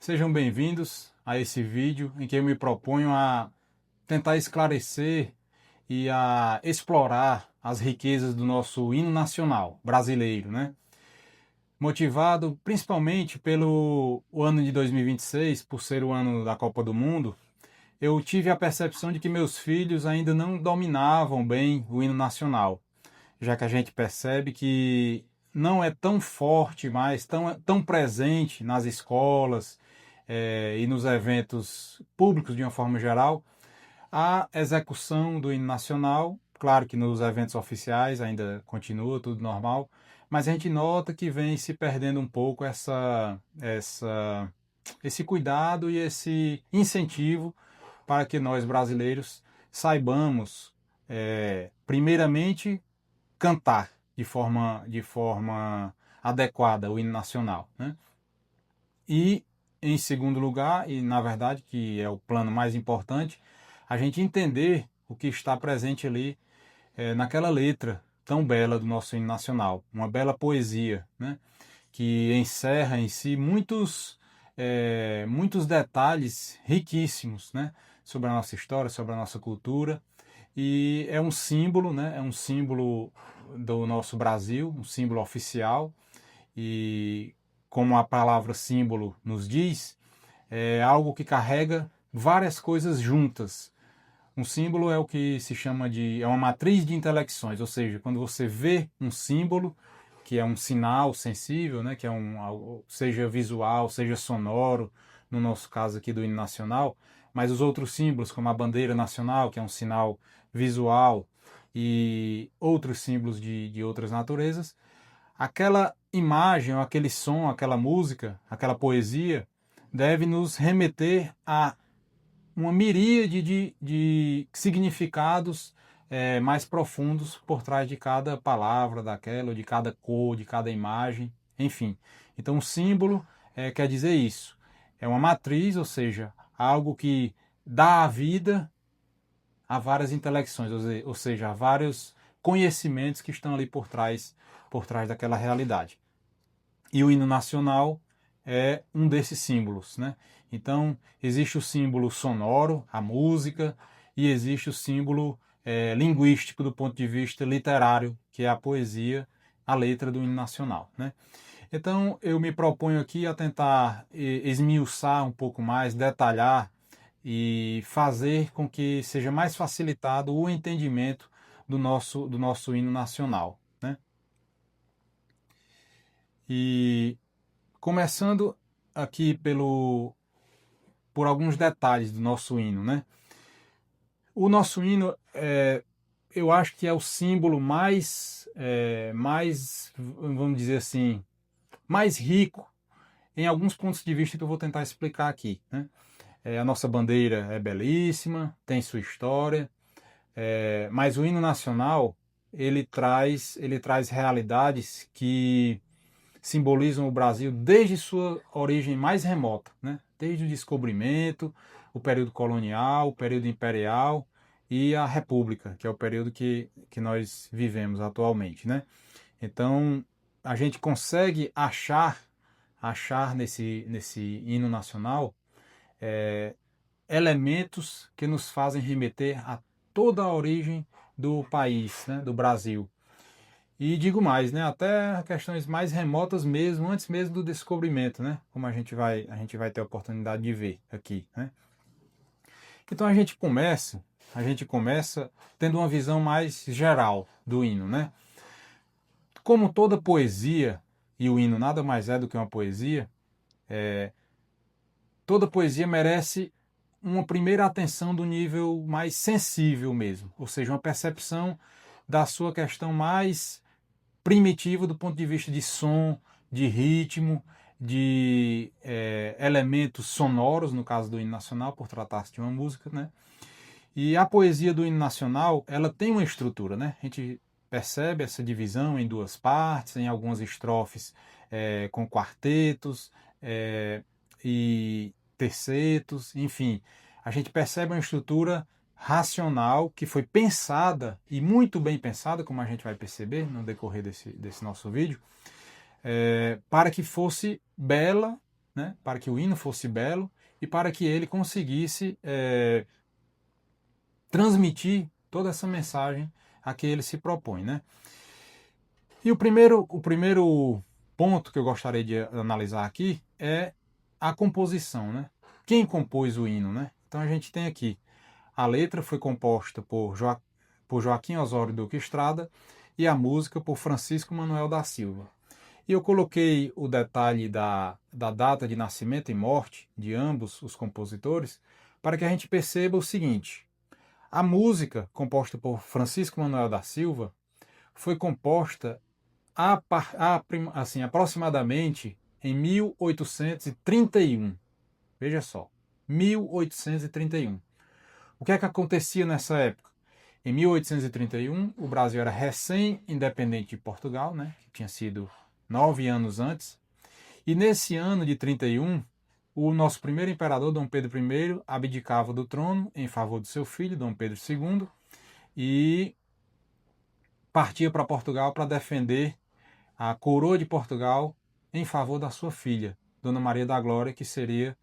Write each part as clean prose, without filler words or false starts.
Sejam bem-vindos a esse vídeo em que eu me proponho a tentar esclarecer e a explorar as riquezas do nosso hino nacional brasileiro, né? Motivado principalmente pelo ano de 2026, por ser o ano da Copa do Mundo, eu tive a percepção de que meus filhos ainda não dominavam bem o hino nacional, já que a gente percebe que não é tão forte mais, tão presente nas escolas e nos eventos públicos de uma forma geral, a execução do hino nacional. Claro que nos eventos oficiais ainda continua tudo normal, mas a gente nota que vem se perdendo um pouco esse cuidado e esse incentivo para que nós brasileiros saibamos, primeiramente, cantar de forma adequada o hino nacional, né? E, em segundo lugar, e na verdade que é o plano mais importante, a gente entender o que está presente ali naquela letra tão bela do nosso hino nacional, uma bela poesia, né? Que encerra em si muitos detalhes riquíssimos, né? Sobre a nossa história, sobre a nossa cultura, e é um símbolo, né? É um símbolo do nosso Brasil, um símbolo oficial, e como a palavra símbolo nos diz, é algo que carrega várias coisas juntas. Um símbolo é o que se chama é uma matriz de intelecções, ou seja, quando você vê um símbolo, que é um sinal sensível, né, que é seja visual, seja sonoro, no nosso caso aqui do hino nacional, mas os outros símbolos, como a bandeira nacional, que é um sinal visual, e outros símbolos de outras naturezas, aquela imagem, aquele som, aquela música, aquela poesia, deve nos remeter a uma miríade de significados mais profundos por trás de cada palavra daquela, ou de cada cor, de cada imagem, enfim. Então, o símbolo quer dizer isso. É uma matriz, ou seja, algo que dá a vida a várias intelecções, ou seja, a vários conhecimentos que estão ali por trás daquela realidade. E o hino nacional é um desses símbolos, né? Então, existe o símbolo sonoro, a música, e existe o símbolo linguístico do ponto de vista literário, que é a poesia, a letra do hino nacional, né? Então, eu me proponho aqui a tentar esmiuçar um pouco mais, detalhar e fazer com que seja mais facilitado o entendimento do nosso hino nacional, né? E começando aqui por alguns detalhes do nosso hino, né? O nosso hino, eu acho que é o símbolo mais, vamos dizer assim, mais rico em alguns pontos de vista que eu vou tentar explicar aqui, né? A nossa bandeira é belíssima, tem sua história, mas o hino nacional ele traz realidades que simbolizam o Brasil desde sua origem mais remota, né? Desde o descobrimento, o período colonial, o período imperial e a República, que é o período que nós vivemos atualmente, né? Então, a gente consegue achar nesse hino nacional elementos que nos fazem remeter a toda a origem do país, né, do Brasil. E digo mais, né, até questões mais remotas mesmo, antes mesmo do descobrimento, né, como a gente vai ter a oportunidade de ver aqui, né. Então a gente começa tendo uma visão mais geral do hino, né. Como toda poesia, e o hino nada mais é do que uma poesia, toda poesia merece uma primeira atenção do nível mais sensível mesmo, ou seja, uma percepção da sua questão mais primitiva do ponto de vista de som, de ritmo, de elementos sonoros, no caso do hino nacional, por tratar-se de uma música, né? E a poesia do hino nacional, ela tem uma estrutura, né? A gente percebe essa divisão em duas partes, em algumas estrofes com quartetos e tercetos, enfim. A gente percebe uma estrutura racional que foi pensada, e muito bem pensada, como a gente vai perceber no decorrer desse nosso vídeo, para que fosse bela né, para que o hino fosse belo e para que ele conseguisse transmitir toda essa mensagem a que ele se propõe, né? E o primeiro ponto que eu gostaria de analisar aqui é a composição, né? Quem compôs o hino, né? Então a gente tem aqui, a letra foi composta por Joaquim Osório Duque Estrada e a música por Francisco Manuel da Silva. E eu coloquei o detalhe da data de nascimento e morte de ambos os compositores para que a gente perceba o seguinte: a música composta por Francisco Manuel da Silva foi composta assim, aproximadamente em 1831. Veja só, 1831. O que é que acontecia nessa época? Em 1831, o Brasil era recém-independente de Portugal, né, que tinha sido 9 anos antes. E nesse ano de 31, o nosso primeiro imperador, Dom Pedro I, abdicava do trono em favor do seu filho, Dom Pedro II, e partia para Portugal para defender a coroa de Portugal em favor da sua filha, Dona Maria da Glória, que seria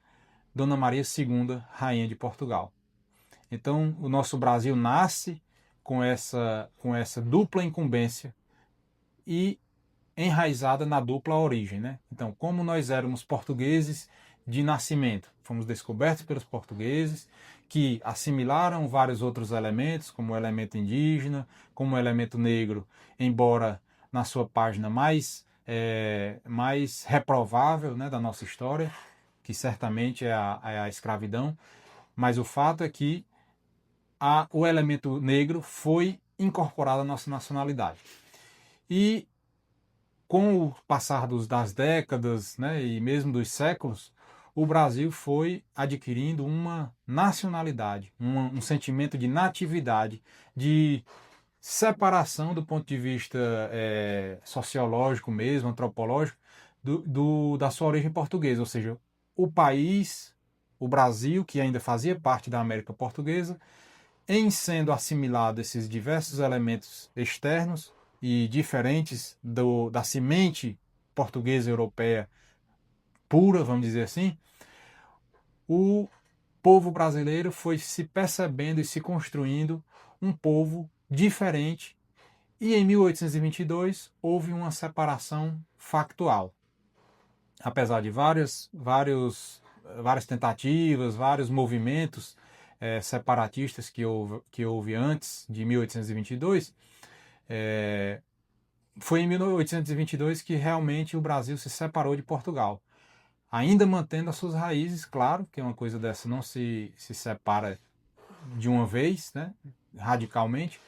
Dona Maria II, Rainha de Portugal. Então, o nosso Brasil nasce com essa dupla incumbência e enraizada na dupla origem, né? Então, como nós éramos portugueses de nascimento, fomos descobertos pelos portugueses, que assimilaram vários outros elementos, como o elemento indígena, como o elemento negro, embora na sua página mais reprovável, né, da nossa história, que certamente é a escravidão, mas o fato é que o elemento negro foi incorporado à nossa nacionalidade. E com o passar das décadas, né, e mesmo dos séculos, o Brasil foi adquirindo uma nacionalidade, um sentimento de natividade, de separação do ponto de vista sociológico mesmo, antropológico, da sua origem portuguesa, ou seja, o país, o Brasil, que ainda fazia parte da América Portuguesa, em sendo assimilado esses diversos elementos externos e diferentes da semente portuguesa europeia pura, vamos dizer assim, o povo brasileiro foi se percebendo e se construindo um povo diferente, e em 1822 houve uma separação factual. Apesar de várias tentativas, vários movimentos separatistas que houve antes de 1822, foi em 1822 que realmente o Brasil se separou de Portugal. Ainda mantendo as suas raízes, claro, que uma coisa dessa não se separa de uma vez, né, radicalmente.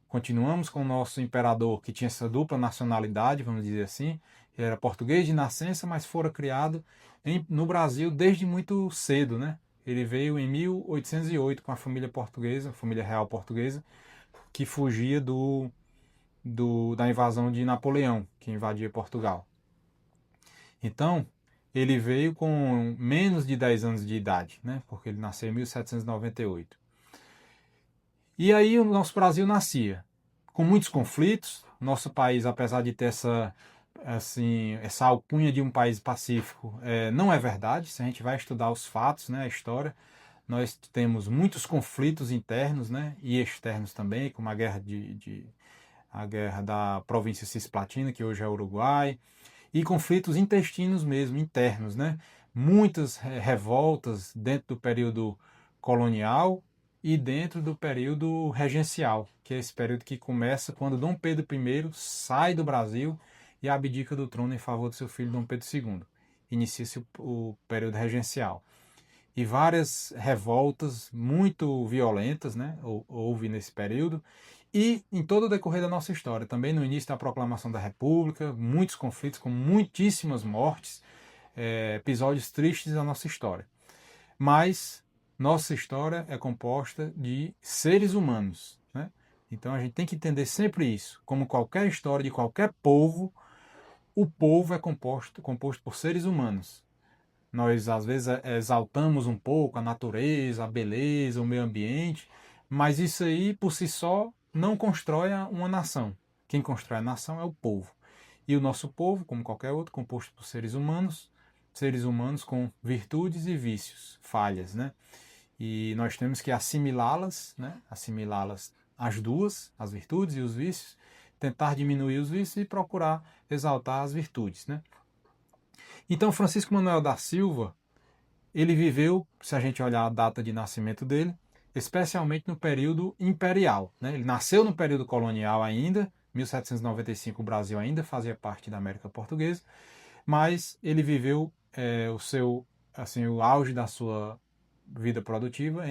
Continuamos com o nosso imperador, que tinha essa dupla nacionalidade, vamos dizer assim. Ele era português de nascença, mas fora criado no Brasil desde muito cedo, né? Ele veio em 1808 com a família portuguesa, a família real portuguesa, que fugia da invasão de Napoleão, que invadia Portugal. Então, ele veio com menos de 10 anos de idade, né? Porque ele nasceu em 1798. E aí o nosso Brasil nascia com muitos conflitos. Nosso país, apesar de ter essa alcunha de um país pacífico, não é verdade. Se a gente vai estudar os fatos, né, a história, nós temos muitos conflitos internos, né, e externos também, como a guerra da província Cisplatina, que hoje é Uruguai, e conflitos intestinos mesmo, internos, né? Muitas revoltas dentro do período colonial e dentro do período regencial, que é esse período que começa quando Dom Pedro I sai do Brasil e abdica do trono em favor do seu filho Dom Pedro II. Inicia-se o período regencial. E várias revoltas muito violentas, né, houve nesse período, e em todo o decorrer da nossa história, também no início da proclamação da República, muitos conflitos com muitíssimas mortes, episódios tristes da nossa história. Mas nossa história é composta de seres humanos, né? Então a gente tem que entender sempre isso. Como qualquer história de qualquer povo, o povo é composto por seres humanos. Nós, às vezes, exaltamos um pouco a natureza, a beleza, o meio ambiente, mas isso aí, por si só, não constrói uma nação. Quem constrói a nação é o povo. E o nosso povo, como qualquer outro, composto por seres humanos, seres humanos com virtudes e vícios, falhas, né? E nós temos que assimilá-las, né? Assimilá-las as duas, as virtudes e os vícios, tentar diminuir os vícios e procurar exaltar as virtudes, né? Então, Francisco Manuel da Silva, ele viveu, se a gente olhar a data de nascimento dele, especialmente no período imperial, né? Ele nasceu no período colonial ainda, 1795 o Brasil ainda fazia parte da América Portuguesa, mas ele viveu o auge da sua vida produtiva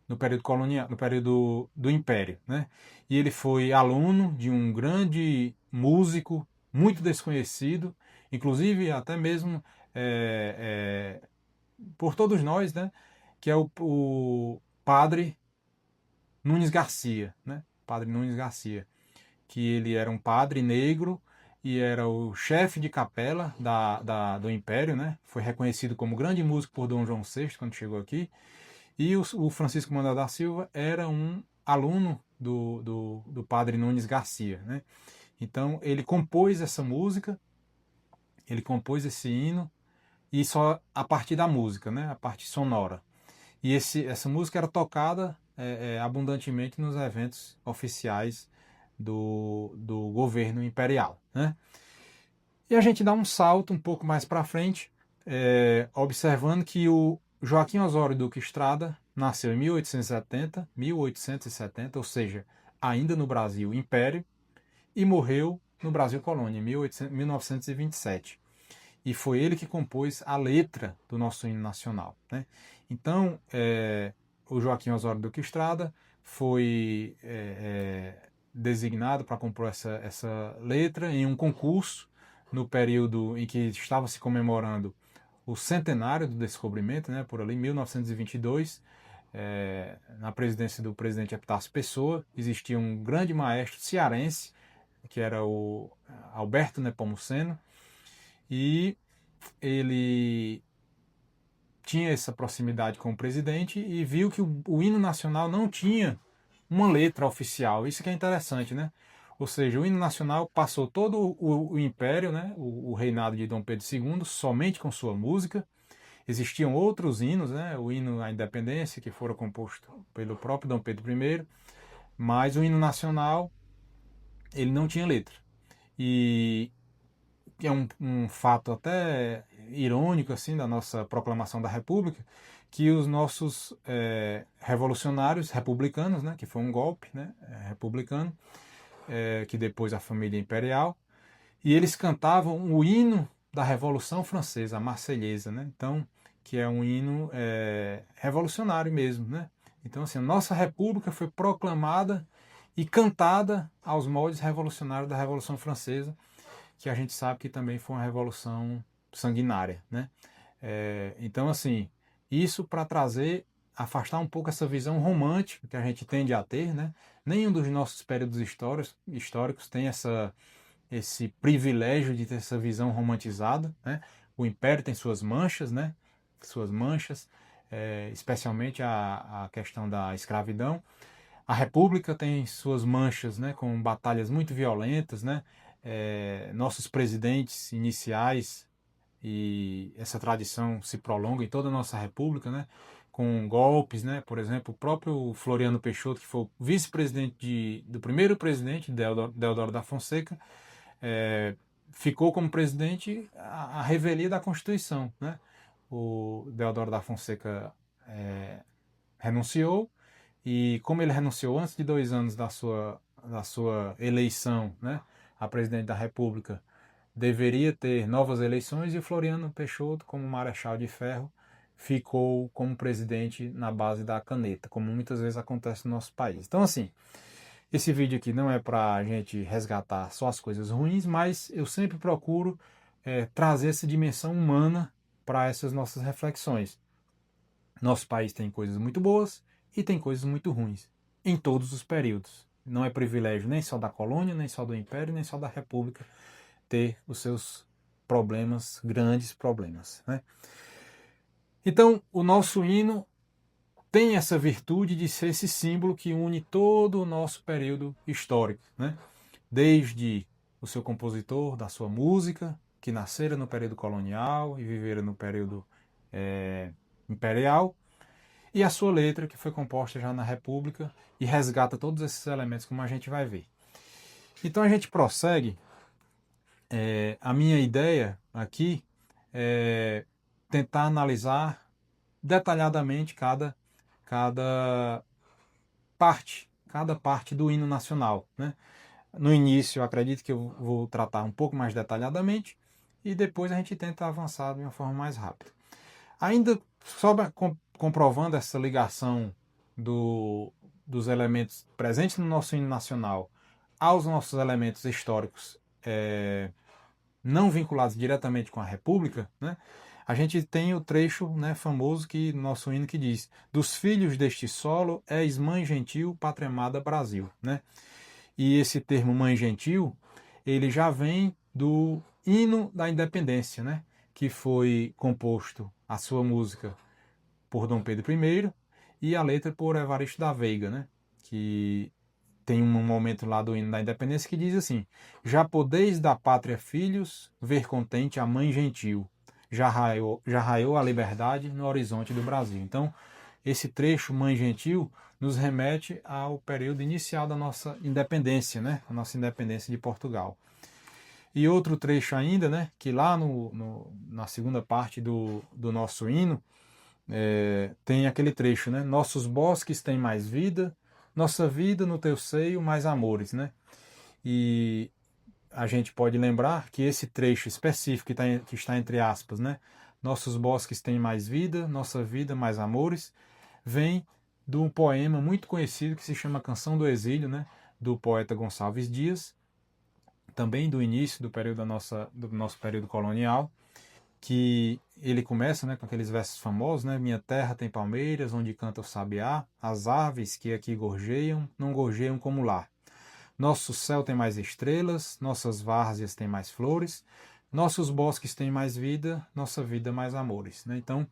no período colonial, no período do Império, né? E ele foi aluno de um grande músico muito desconhecido, inclusive até mesmo por todos nós, né? Que é o Padre Nunes Garcia, né? Padre Nunes Garcia, que ele era um padre negro e era o chefe de capela do Império, né? Foi reconhecido como grande músico por Dom João VI quando chegou aqui. E o Francisco Manuel da Silva era um aluno do padre Nunes Garcia, né? Então ele compôs essa música, ele compôs esse hino, e só a partir da música, né? A parte sonora. E essa música era tocada abundantemente nos eventos oficiais do governo imperial, né? E a gente dá um salto um pouco mais para frente, observando que o Joaquim Osório Duque Estrada nasceu em 1870, ou seja, ainda no Brasil Império, e morreu no Brasil Colônia, em 1927. E foi ele que compôs a letra do nosso hino nacional, né? Então, o Joaquim Osório Duque Estrada foi designado para compor essa letra em um concurso no período em que estava se comemorando o centenário do descobrimento, né, por ali, 1922, na presidência do presidente Epitácio Pessoa, existia um grande maestro cearense, que era o Alberto Nepomuceno, e ele tinha essa proximidade com o presidente e viu que o hino nacional não tinha uma letra oficial. Isso que é interessante, né? Ou seja, o hino nacional passou todo o império, né, o reinado de Dom Pedro II, somente com sua música. Existiam outros hinos, né, o hino à independência, que foram compostos pelo próprio Dom Pedro I, mas o hino nacional, ele não tinha letra. E é um fato até irônico assim da nossa proclamação da República, que os nossos revolucionários republicanos, né, que foi um golpe, né, republicano, que depois a família imperial, e eles cantavam o hino da Revolução Francesa, a Marselhesa, né? Então, que é um hino revolucionário mesmo, né? Então, assim, a nossa República foi proclamada e cantada aos moldes revolucionários da Revolução Francesa, que a gente sabe que também foi uma revolução sanguinária, né? Então, assim, isso para afastar um pouco essa visão romântica que a gente tende a ter, né? Nenhum dos nossos períodos históricos tem esse privilégio de ter essa visão romantizada, né? O Império tem suas manchas, né? Suas manchas, especialmente a questão da escravidão. A República tem suas manchas, né? Com batalhas muito violentas, né? Nossos presidentes iniciais, e essa tradição se prolonga em toda a nossa República, né? Com golpes, né? Por exemplo, o próprio Floriano Peixoto, que foi o vice-presidente do primeiro presidente, Deodoro da Fonseca, ficou como presidente à revelia da Constituição, né? O Deodoro da Fonseca renunciou, e como ele renunciou antes de 2 anos da sua eleição, né, a presidente da República, deveria ter novas eleições, e o Floriano Peixoto, como marechal de ferro, ficou como presidente na base da caneta, como muitas vezes acontece no nosso país. Então, assim, esse vídeo aqui não é para a gente resgatar só as coisas ruins, mas eu sempre procuro trazer essa dimensão humana para essas nossas reflexões. Nosso país tem coisas muito boas e tem coisas muito ruins, em todos os períodos. Não é privilégio nem só da colônia, nem só do império, nem só da república ter os seus problemas, grandes problemas, né? Então, o nosso hino tem essa virtude de ser esse símbolo que une todo o nosso período histórico, né? Desde o seu compositor, da sua música, que nasceram no período colonial e viveram no período imperial, e a sua letra, que foi composta já na República e resgata todos esses elementos, como a gente vai ver. Então a gente prossegue. A minha ideia aqui é tentar analisar detalhadamente cada cada parte do hino nacional, né? No início, eu acredito que eu vou tratar um pouco mais detalhadamente e depois a gente tenta avançar de uma forma mais rápida. Ainda só comprovando essa ligação dos elementos presentes no nosso hino nacional aos nossos elementos históricos não vinculados diretamente com a República, né? A gente tem o trecho, né, famoso que nosso hino que diz: dos filhos deste solo és mãe gentil, pátria amada Brasil, né? E esse termo mãe gentil, ele já vem do hino da independência, né? Que foi composto a sua música por Dom Pedro I e a letra por Evaristo da Veiga, né? Que tem um momento lá do hino da independência que diz assim: já podeis da pátria filhos ver contente a mãe gentil, já raiou a liberdade no horizonte do Brasil. Então, esse trecho Mãe Gentil nos remete ao período inicial da nossa independência, né? A nossa independência de Portugal. E outro trecho ainda, né? Que lá na segunda parte do nosso hino tem aquele trecho, né? Nossos bosques têm mais vida, nossa vida no teu seio mais amores, né? E a gente pode lembrar que esse trecho específico que está entre aspas, né? Nossos bosques têm mais vida, nossa vida mais amores, vem de um poema muito conhecido que se chama Canção do Exílio, né? Do poeta Gonçalves Dias, também do início do nosso período colonial, que ele começa, né, com aqueles versos famosos, né? Minha terra tem palmeiras, onde canta o sabiá, as aves que aqui gorjeiam, não gorjeiam como lá. Nosso céu tem mais estrelas, nossas várzeas têm mais flores, nossos bosques têm mais vida, nossa vida mais amores, né? Então,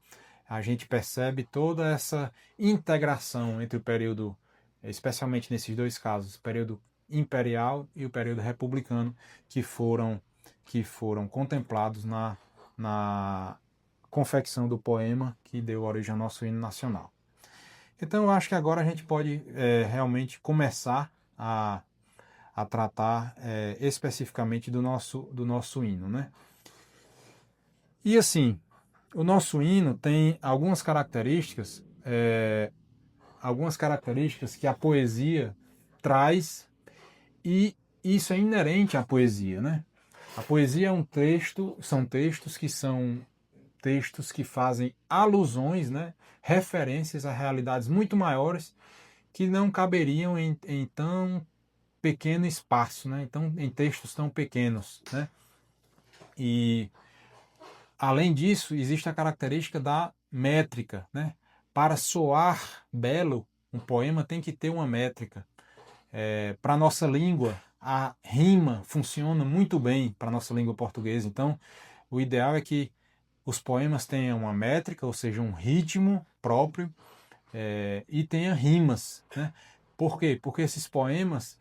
a gente percebe toda essa integração entre o período, especialmente nesses dois casos, o período imperial e o período republicano, que foram contemplados na confecção do poema que deu origem ao nosso hino nacional. Então eu acho que agora a gente pode realmente começar a tratar especificamente do nosso hino, né? E assim, o nosso hino tem algumas características que a poesia traz, e isso é inerente à poesia, né? A poesia é são textos que fazem alusões, né, referências a realidades muito maiores que não caberiam em tão pequeno espaço, né? Então, em textos tão pequenos, né? E além disso, existe a característica da métrica, né? Para soar belo, um poema tem que ter uma métrica. Para a nossa língua, a rima funciona muito bem para a nossa língua portuguesa. Então, o ideal é que os poemas tenham uma métrica, ou seja, um ritmo próprio, e tenha rimas, né? Por quê? Porque esses poemas,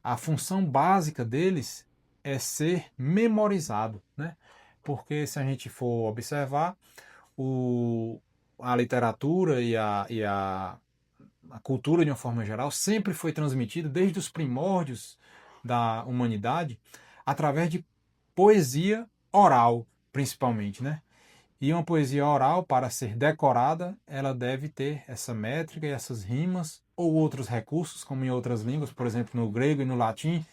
a função básica deles é ser memorizado, né? Porque se a gente for observar, a literatura a cultura de uma forma geral sempre foi transmitida desde os primórdios da humanidade através de poesia oral, principalmente, né? E uma poesia oral, para ser decorada, ela deve ter essa métrica e essas rimas, ou outros recursos, como em outras línguas, por exemplo, no grego e no latim,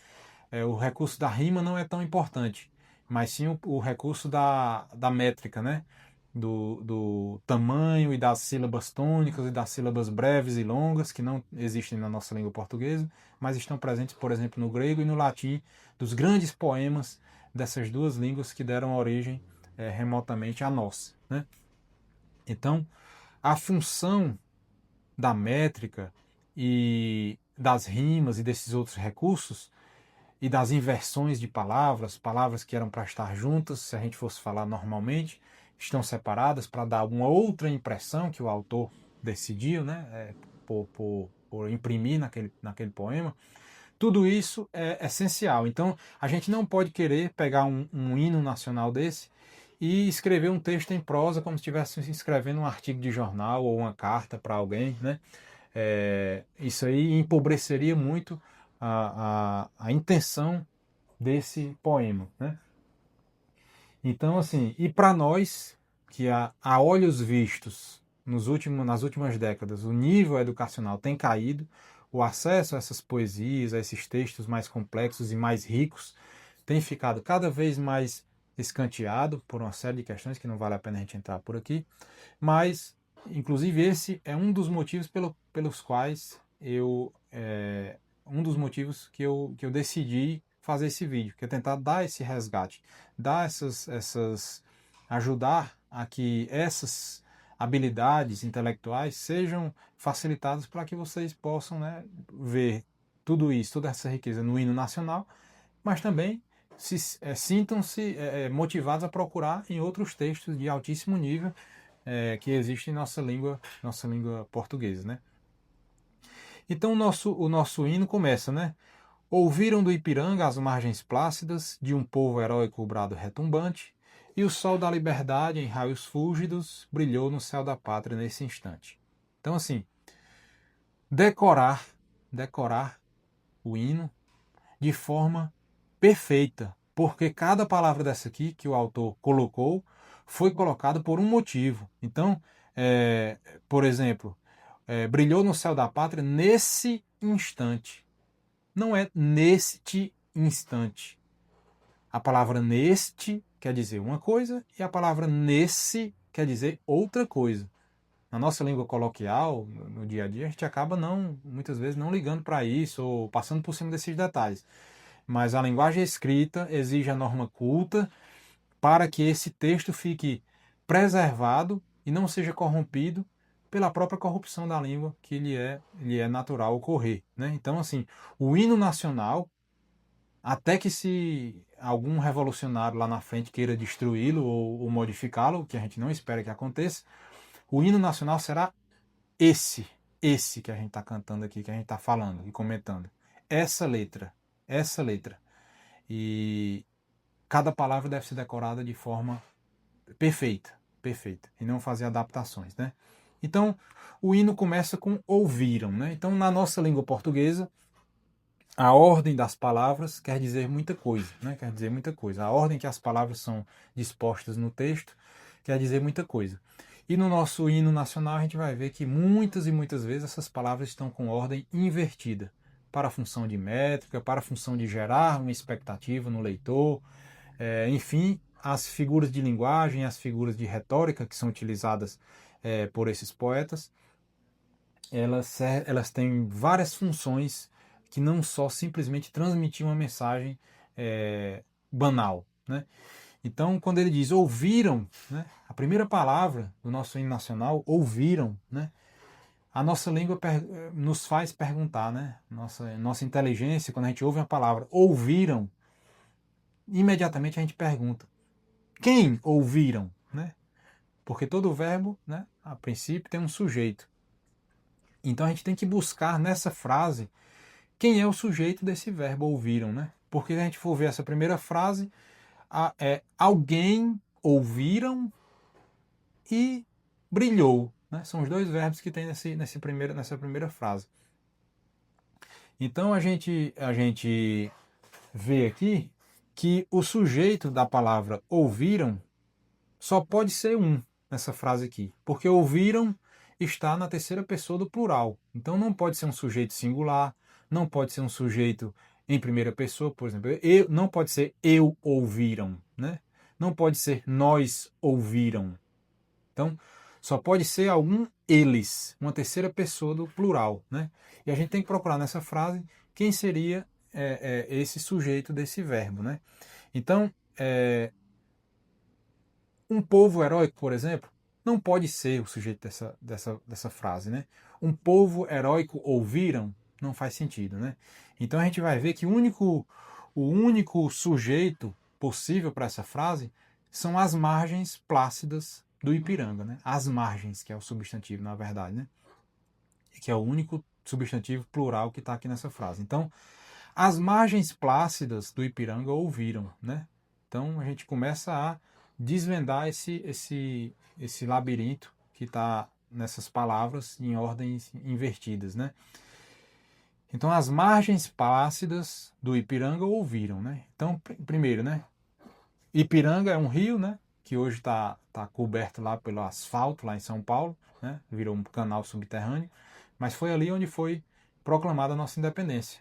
o recurso da rima não é tão importante, mas sim o recurso da métrica, né? Do tamanho e das sílabas tônicas e das sílabas breves e longas, que não existem na nossa língua portuguesa, mas estão presentes, por exemplo, no grego e no latim, dos grandes poemas dessas duas línguas que deram origem remotamente à nossa, né? Então, a função da métrica e das rimas e desses outros recursos e das inversões de palavras que eram para estar juntas, se a gente fosse falar normalmente, estão separadas para dar uma outra impressão que o autor decidiu, né, por imprimir naquele poema. Tudo isso é essencial. Então, a gente não pode querer pegar um hino nacional desse e escrever um texto em prosa como se estivesse escrevendo um artigo de jornal ou uma carta para alguém, né? Isso aí empobreceria muito a intenção desse poema, né? Então, assim, e para nós, que a olhos vistos, nas últimas décadas, o nível educacional tem caído, o acesso a essas poesias, a esses textos mais complexos e mais ricos, tem ficado cada vez mais escanteado por uma série de questões que não vale a pena a gente entrar por aqui, mas, inclusive, esse é um dos motivos pelos quais um dos motivos que eu decidi fazer esse vídeo, que é tentar dar esse resgate, dar ajudar a que essas habilidades intelectuais sejam facilitadas para que vocês possam, né, ver tudo isso, toda essa riqueza no hino nacional, mas também sintam-se motivados a procurar em outros textos de altíssimo nível que existem em nossa língua portuguesa, né? Então o nosso hino começa, né? Ouviram do Ipiranga as margens plácidas de um povo heróico o brado retumbante, e o sol da liberdade em raios fúlgidos brilhou no céu da pátria nesse instante. Então, assim, decorar o hino de forma perfeita, porque cada palavra dessa aqui que o autor colocou foi colocada por um motivo. Então, por exemplo, brilhou no céu da pátria nesse instante. Não é neste instante. A palavra neste quer dizer uma coisa e a palavra nesse quer dizer outra coisa. Na nossa língua coloquial, no dia a dia, a gente acaba muitas vezes não ligando para isso ou passando por cima desses detalhes. Mas a linguagem escrita exige a norma culta para que esse texto fique preservado e não seja corrompido pela própria corrupção da língua que lhe é natural ocorrer, né? Então, assim, o hino nacional, até que se algum revolucionário lá na frente queira destruí-lo ou modificá-lo, que a gente não espera que aconteça, o hino nacional será esse que a gente está cantando aqui, que a gente está falando e comentando. Essa letra, essa letra. E cada palavra deve ser decorada de forma perfeita, perfeita, e não fazer adaptações, né? Então, o hino começa com ouviram, né? Então, na nossa língua portuguesa, a ordem das palavras quer dizer muita coisa, né? Quer dizer muita coisa. A ordem que as palavras são dispostas no texto quer dizer muita coisa. E no nosso hino nacional a gente vai ver que muitas e muitas vezes essas palavras estão com ordem invertida, para a função de métrica, para a função de gerar uma expectativa no leitor, enfim, as figuras de linguagem, as figuras de retórica que são utilizadas por esses poetas, elas têm várias funções que não só simplesmente transmitir uma mensagem banal, né? Então, quando ele diz ouviram, né, a primeira palavra do nosso hino nacional, ouviram, né, a nossa língua nos faz perguntar, né? Nossa inteligência, quando a gente ouve uma palavra ouviram, imediatamente a gente pergunta: quem ouviram? Né? Porque todo verbo, né, a princípio, tem um sujeito. Então a gente tem que buscar nessa frase quem é o sujeito desse verbo ouviram. Né? Porque se a gente for ver essa primeira frase, alguém ouviram e brilhou. Né? São os dois verbos que tem nessa primeira frase. Então a gente vê aqui que o sujeito da palavra ouviram só pode ser um nessa frase aqui, porque ouviram está na terceira pessoa do plural. Então não pode ser um sujeito singular, não pode ser um sujeito em primeira pessoa, por exemplo. Não pode ser eu ouviram, né? Não pode ser nós ouviram. Então só pode ser algum eles, uma terceira pessoa do plural, né? E a gente tem que procurar nessa frase quem seria esse sujeito desse verbo, né? Então, um povo heróico, por exemplo, não pode ser o sujeito dessa frase, né? Um povo heróico ouviram, não faz sentido, né? Então a gente vai ver que o único sujeito possível para essa frase são as margens plácidas do Ipiranga, né? As margens, que é o substantivo, na verdade, né? Que é o único substantivo plural que está aqui nessa frase. Então, As margens plácidas do Ipiranga ouviram, né? Então a gente começa a desvendar esse labirinto que está nessas palavras em ordens invertidas, né? Então as margens plácidas do Ipiranga ouviram, né? Então primeiro, né? Ipiranga é um rio, né? Que hoje tá coberto lá pelo asfalto lá em São Paulo, né? Virou um canal subterrâneo, mas foi ali onde foi proclamada a nossa independência,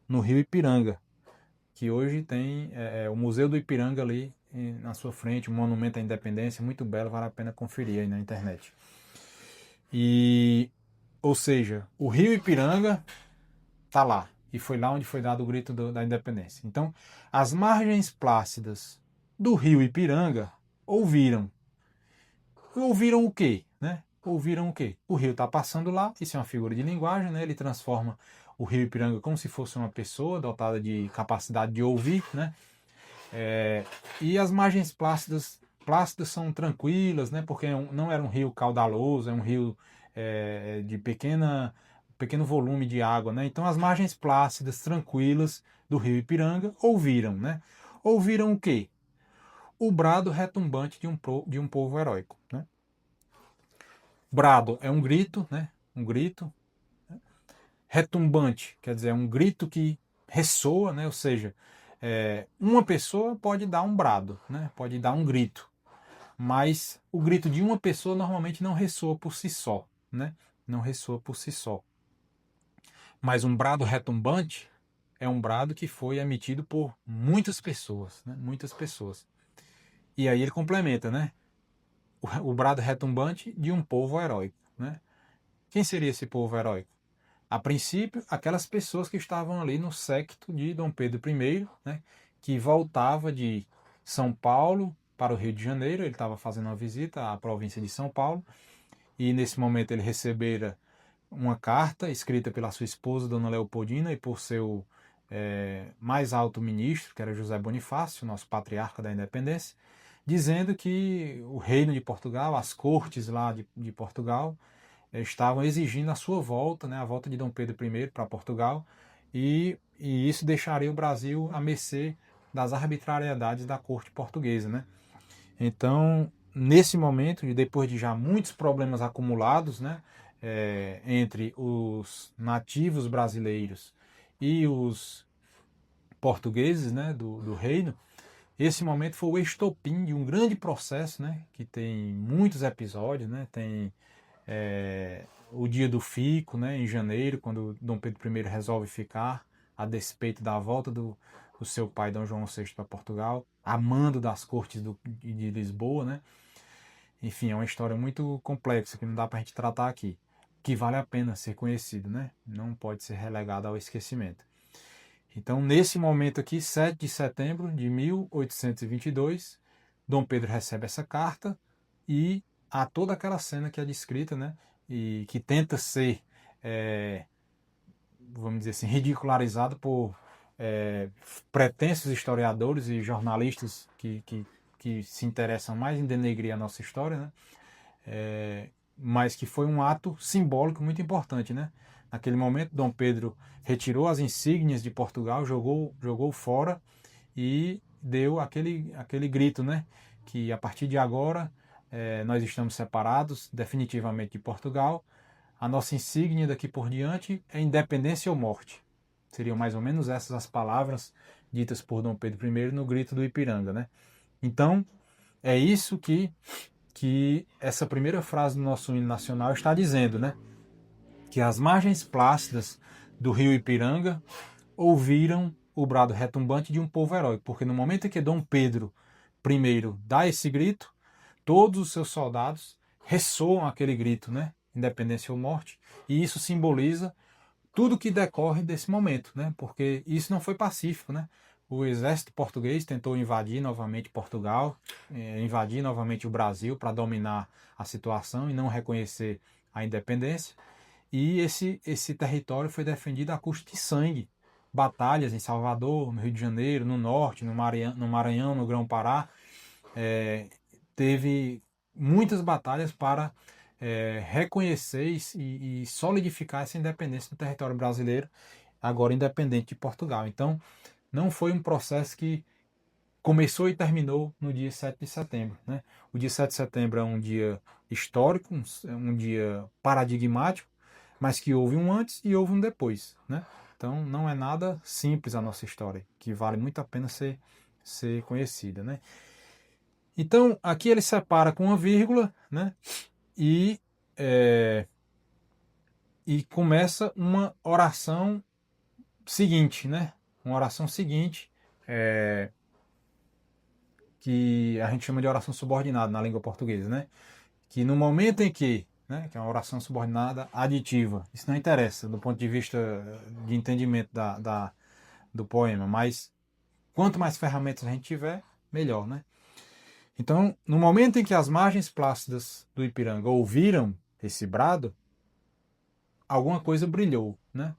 no rio Ipiranga, que hoje tem o Museu do Ipiranga ali na sua frente, um monumento à independência muito belo, vale a pena conferir aí na internet. E, ou seja, o rio Ipiranga está lá, e foi lá onde foi dado o grito da independência. Então, as margens plácidas do rio Ipiranga ouviram. Ouviram o quê? Né? Ouviram o quê? O rio está passando lá, isso é uma figura de linguagem, né? Ele transforma o rio Ipiranga como se fosse uma pessoa dotada de capacidade de ouvir, né? E as margens plácidas são tranquilas, né? Porque não era um rio caudaloso, é um rio de pequeno volume de água, né? Então as margens plácidas, tranquilas do rio Ipiranga ouviram, né? Ouviram o quê? O brado retumbante de um povo heróico, né? Brado é um grito, né? Um grito. Retumbante, quer dizer, é um grito que ressoa, né? Ou seja, uma pessoa pode dar um brado, né? Pode dar um grito, mas o grito de uma pessoa normalmente não ressoa por si só, né? Não ressoa por si só. Mas um brado retumbante é um brado que foi emitido por muitas pessoas, né? Muitas pessoas. E aí ele complementa, né? O brado retumbante de um povo heróico, né? Quem seria esse povo heróico? A princípio, aquelas pessoas que estavam ali no séquito de Dom Pedro I, né, que voltava de São Paulo para o Rio de Janeiro. Ele estava fazendo uma visita à província de São Paulo e nesse momento ele recebera uma carta escrita pela sua esposa, Dona Leopoldina, e por seu mais alto ministro, que era José Bonifácio, nosso patriarca da independência, dizendo que o reino de Portugal, as cortes lá de Portugal, estavam exigindo a sua volta, né, a volta de Dom Pedro I para Portugal, e isso deixaria o Brasil à mercê das arbitrariedades da corte portuguesa, né? Então, nesse momento, e depois de já muitos problemas acumulados, né, entre os nativos brasileiros e os portugueses, né, do reino, esse momento foi o estopim de um grande processo, né, que tem muitos episódios, né, tem o dia do fico, né, em janeiro, quando Dom Pedro I resolve ficar, a despeito da volta do seu pai, Dom João VI, para Portugal, a mando das cortes de Lisboa, né? Enfim, é uma história muito complexa que não dá para a gente tratar aqui, que vale a pena ser conhecido, né? Não pode ser relegado ao esquecimento. Então, nesse momento aqui, 7 de setembro de 1822, Dom Pedro recebe essa carta e há toda aquela cena que é descrita, né? E que tenta ser, vamos dizer assim, ridicularizada por pretensos historiadores e jornalistas que se interessam mais em denegrir a nossa história, né? Mas que foi um ato simbólico muito importante, né? Naquele momento, Dom Pedro retirou as insígnias de Portugal, jogou fora e deu aquele grito, né? Que a partir de agora nós estamos separados definitivamente de Portugal. A nossa insígnia daqui por diante é independência ou morte. Seriam mais ou menos essas as palavras ditas por Dom Pedro I no grito do Ipiranga, né? Então, é isso que essa primeira frase do nosso hino nacional está dizendo, né? Que as margens plácidas do rio Ipiranga ouviram o brado retumbante de um povo heróico, porque no momento em que Dom Pedro I dá esse grito, todos os seus soldados ressoam aquele grito, né? Independência ou morte, e isso simboliza tudo que decorre desse momento, né? Porque isso não foi pacífico, né? O exército português tentou invadir novamente Portugal, invadir novamente o Brasil para dominar a situação e não reconhecer a independência. E esse território foi defendido à custa de sangue. Batalhas em Salvador, no Rio de Janeiro, no Norte, no Maranhão, no Grão-Pará. Teve muitas batalhas para reconhecer e solidificar essa independência do território brasileiro agora independente de Portugal. Então, não foi um processo que começou e terminou no dia 7 de setembro. Né? O dia 7 de setembro é um dia histórico, um dia paradigmático, mas que houve um antes e houve um depois. Né? Então, não é nada simples a nossa história, que vale muito a pena ser conhecida. Né? Então, aqui ele separa com uma vírgula, né? E, e começa uma oração seguinte, né? Uma oração seguinte, que a gente chama de oração subordinada na língua portuguesa, né? Que no momento em que, né? Que é uma oração subordinada aditiva, isso não interessa do ponto de vista de entendimento do poema, mas quanto mais ferramentas a gente tiver, melhor, né? Então, no momento em que as margens plácidas do Ipiranga ouviram esse brado, alguma coisa brilhou, né?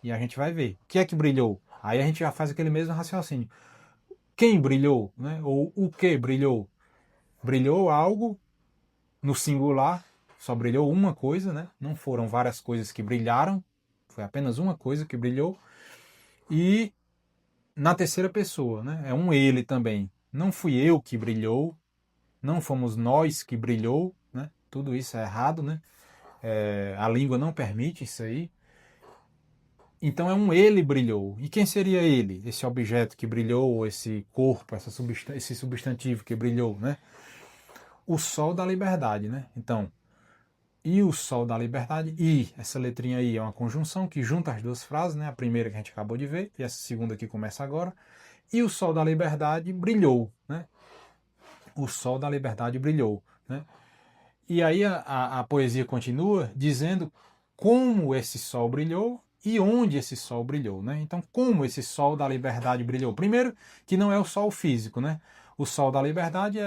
E a gente vai ver. O que é que brilhou? Aí a gente já faz aquele mesmo raciocínio. Quem brilhou, né? Ou o que brilhou? Brilhou algo no singular, só brilhou uma coisa, né? Não foram várias coisas que brilharam, foi apenas uma coisa que brilhou. E na terceira pessoa, né? É um ele também. Não fui eu que brilhou, não fomos nós que brilhou, né? Tudo isso é errado, né? A língua não permite isso aí. Então é um ele brilhou. E quem seria ele? Esse objeto que brilhou, esse corpo, esse substantivo que brilhou, né? O sol da liberdade, né? Então, e o sol da liberdade, e essa letrinha aí é uma conjunção que junta as duas frases, né? A primeira que a gente acabou de ver, e essa segunda que começa agora. E o sol da liberdade brilhou, né? O sol da liberdade brilhou, né? E aí a poesia continua dizendo como esse sol brilhou e onde esse sol brilhou, né? Então, como esse sol da liberdade brilhou? Primeiro, que não é o sol físico, né? O sol da liberdade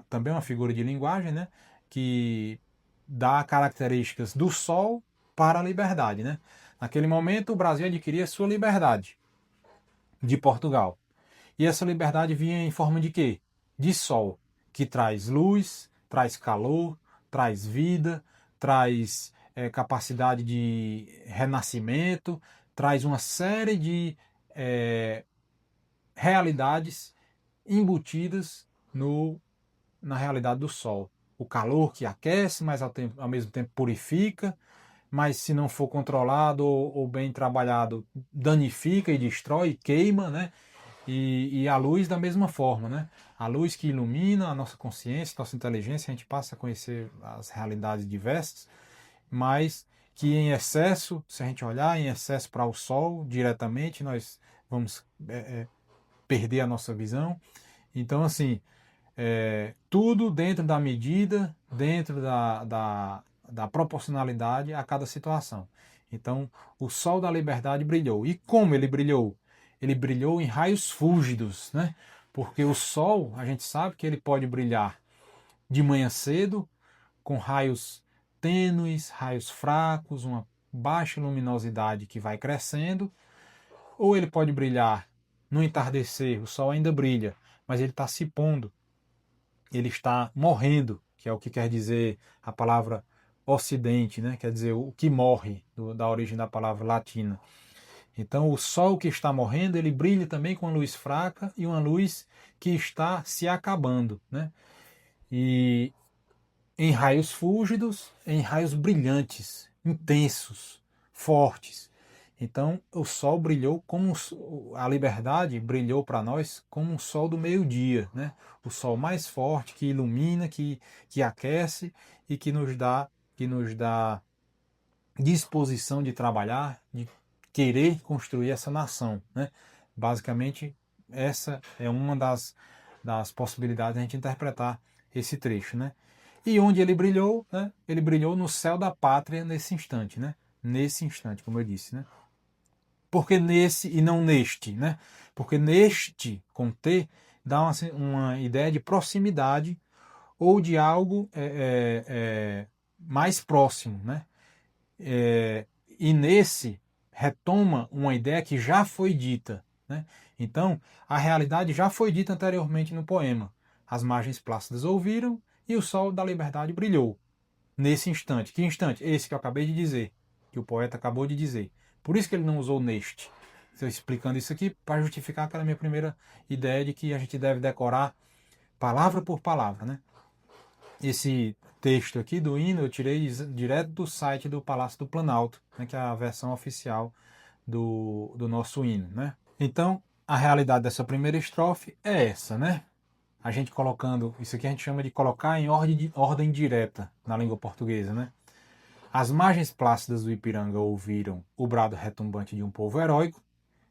também uma figura de linguagem, né? Que dá características do sol para a liberdade, né? Naquele momento, o Brasil adquiria sua liberdade de Portugal. E essa liberdade vinha em forma de quê? De sol, que traz luz, traz calor, traz vida, traz capacidade de renascimento, traz uma série de realidades embutidas na realidade do sol. O calor que aquece, mas ao mesmo tempo purifica, mas se não for controlado ou bem trabalhado, danifica e destrói, queima, né? E a luz da mesma forma, né? A luz que ilumina a nossa consciência, nossa inteligência, a gente passa a conhecer as realidades diversas, mas que em excesso, se a gente olhar em excesso para o sol diretamente, nós vamos perder a nossa visão. Então, assim, tudo dentro da medida, dentro da proporcionalidade a cada situação. Então, o sol da liberdade brilhou. E como ele brilhou? Ele brilhou em raios fúlgidos, né? Porque o sol, a gente sabe que ele pode brilhar de manhã cedo, com raios tênues, raios fracos, uma baixa luminosidade que vai crescendo, ou ele pode brilhar no entardecer, o sol ainda brilha, mas ele está se pondo, ele está morrendo, que é o que quer dizer a palavra ocidente, né? Quer dizer o que morre, da origem da palavra latina. Então o sol que está morrendo, ele brilha também com uma luz fraca e uma luz que está se acabando, né? E em raios fúlgidos, em raios brilhantes, intensos, fortes. Então o sol brilhou como a liberdade brilhou para nós como um sol do meio-dia, né? O sol mais forte que ilumina, que aquece e que nos dá disposição de trabalhar, de querer construir essa nação, né? Basicamente essa é uma das possibilidades de a gente interpretar esse trecho, né? E onde ele brilhou, né? Ele brilhou no céu da pátria nesse instante, né? Nesse instante, como eu disse, né? Porque nesse e não neste, né? Porque neste, com T, dá uma ideia de proximidade ou de algo mais próximo, né? E nesse retoma uma ideia que já foi dita, né? Então, a realidade já foi dita anteriormente no poema. As margens plácidas ouviram e o sol da liberdade brilhou. Nesse instante. Que instante? Esse que eu acabei de dizer, que o poeta acabou de dizer. Por isso que ele não usou neste. Estou explicando isso aqui para justificar aquela minha primeira ideia de que a gente deve decorar palavra por palavra, né? Esse texto aqui do hino eu tirei direto do site do Palácio do Planalto, né, que é a versão oficial do nosso hino, né? Então, a realidade dessa primeira estrofe é essa, né? A gente colocando, isso aqui a gente chama de colocar em ordem direta na língua portuguesa, né? As margens plácidas do Ipiranga ouviram o brado retumbante de um povo heróico,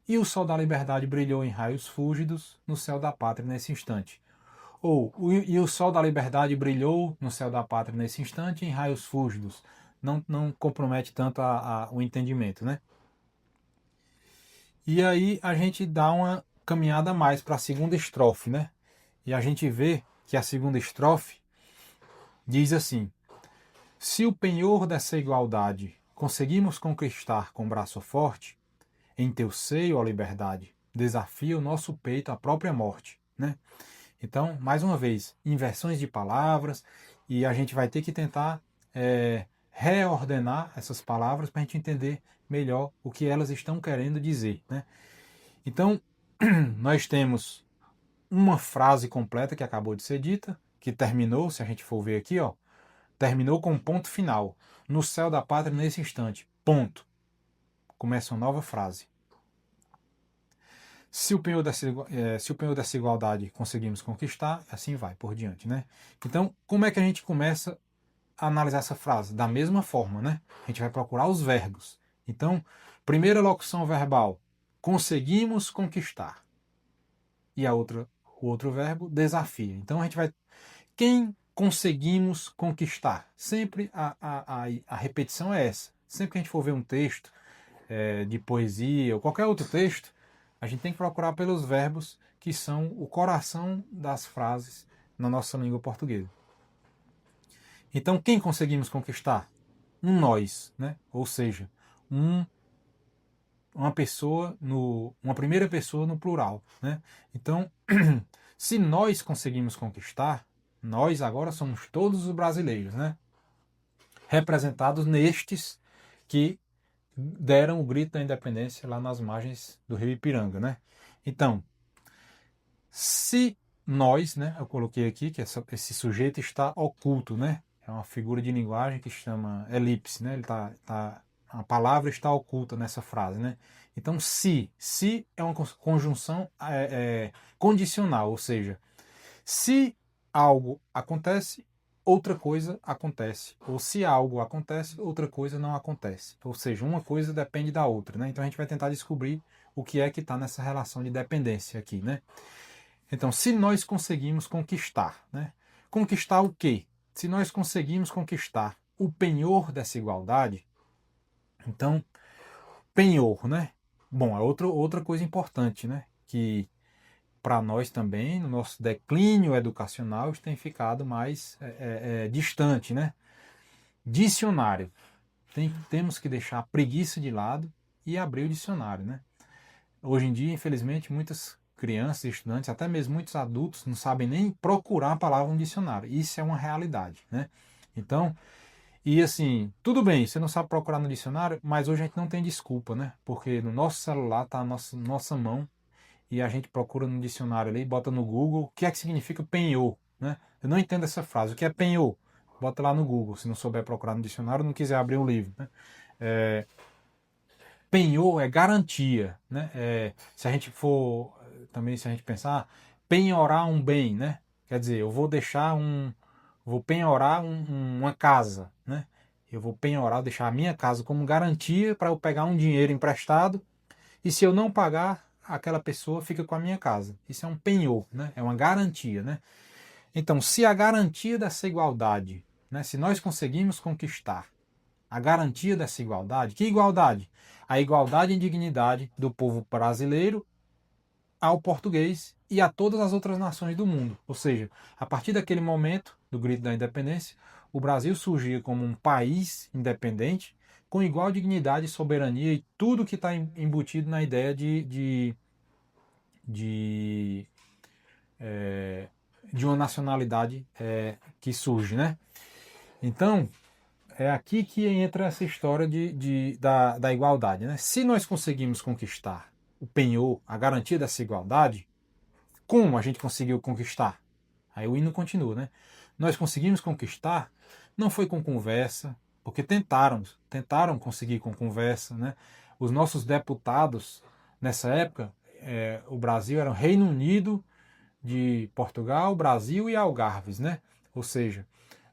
e o sol da liberdade brilhou em raios fúlgidos no céu da pátria nesse instante. E o sol da liberdade brilhou no céu da pátria nesse instante em raios fúlgidos. Não compromete tanto o entendimento, né? E aí a gente dá uma caminhada a mais para a segunda estrofe, né? E a gente vê que a segunda estrofe diz assim: se o penhor dessa igualdade conseguimos conquistar com braço forte, em teu seio, ó liberdade, desafia o nosso peito à própria morte, né? Então, mais uma vez, inversões de palavras, e a gente vai ter que tentar reordenar essas palavras para a gente entender melhor o que elas estão querendo dizer, né? Então, nós temos uma frase completa que acabou de ser dita, que terminou, se a gente for ver aqui, ó, terminou com um ponto final. No céu da pátria, nesse instante. Ponto. Começa uma nova frase. Se o penhor dessa igualdade conseguimos conquistar, assim vai por diante, né? Então, como é que a gente começa a analisar essa frase? Da mesma forma, né? A gente vai procurar os verbos. Então, primeira locução verbal, conseguimos conquistar. E o outro verbo, desafia. Então, a gente vai... Quem conseguimos conquistar? Sempre a repetição é essa. Sempre que a gente for ver um texto de poesia ou qualquer outro texto, a gente tem que procurar pelos verbos que são o coração das frases na nossa língua portuguesa. Então, quem conseguimos conquistar? Um nós, né? Ou seja, uma primeira pessoa no plural, né? Então, se nós conseguimos conquistar, nós agora somos todos os brasileiros, né? Representados nestes que deram o grito da independência lá nas margens do rio Ipiranga, né? Então, se nós, né, eu coloquei aqui que esse sujeito está oculto, né? É uma figura de linguagem que chama elipse, né? A palavra está oculta nessa frase, né? Então, se é uma conjunção condicional, ou seja, se algo acontece, outra coisa acontece. Ou se algo acontece, outra coisa não acontece. Ou seja, uma coisa depende da outra, né? Então a gente vai tentar descobrir o que é que está nessa relação de dependência aqui, né? Então, se nós conseguimos conquistar, né? Conquistar o quê? Se nós conseguimos conquistar o penhor dessa igualdade, então, penhor, né? Bom, é outra coisa importante, né? Que para nós também, no nosso declínio educacional, isso tem ficado mais distante, né? Dicionário. Temos que deixar a preguiça de lado e abrir o dicionário, né? Hoje em dia, infelizmente, muitas crianças, estudantes, até mesmo muitos adultos, não sabem nem procurar a palavra no dicionário. Isso é uma realidade, né? Então, e assim, tudo bem, você não sabe procurar no dicionário, mas hoje a gente não tem desculpa, né? Porque no nosso celular está a nossa mão e a gente procura no dicionário ali, bota no Google, o que é que significa penhor, né? Eu não entendo essa frase, o que é penhor? Bota lá no Google, se não souber procurar no dicionário, não quiser abrir o livro, né? Penhor é garantia, né? Se a gente for, também se a gente pensar, penhorar um bem, né? Quer dizer, eu vou penhorar uma casa, né? Eu vou penhorar, deixar a minha casa como garantia para eu pegar um dinheiro emprestado e se eu não pagar, aquela pessoa fica com a minha casa. Isso é um penhor, né? É uma garantia, né? Então, se a garantia dessa igualdade, né? Se nós conseguimos conquistar a garantia dessa igualdade, que igualdade? A igualdade em dignidade do povo brasileiro ao português e a todas as outras nações do mundo. Ou seja, a partir daquele momento do grito da independência, o Brasil surgia como um país independente com igual dignidade, soberania e tudo que está embutido na ideia de, de uma nacionalidade que surge, né? Então, é aqui que entra essa história da igualdade, né? Se nós conseguimos conquistar o penhor, a garantia dessa igualdade, como a gente conseguiu conquistar? Aí o hino continua, né? Nós conseguimos conquistar, não foi com conversa, porque tentaram conseguir com conversa, né? Os nossos deputados, nessa época, o Brasil era o Reino Unido de Portugal, Brasil e Algarves, né? Ou seja,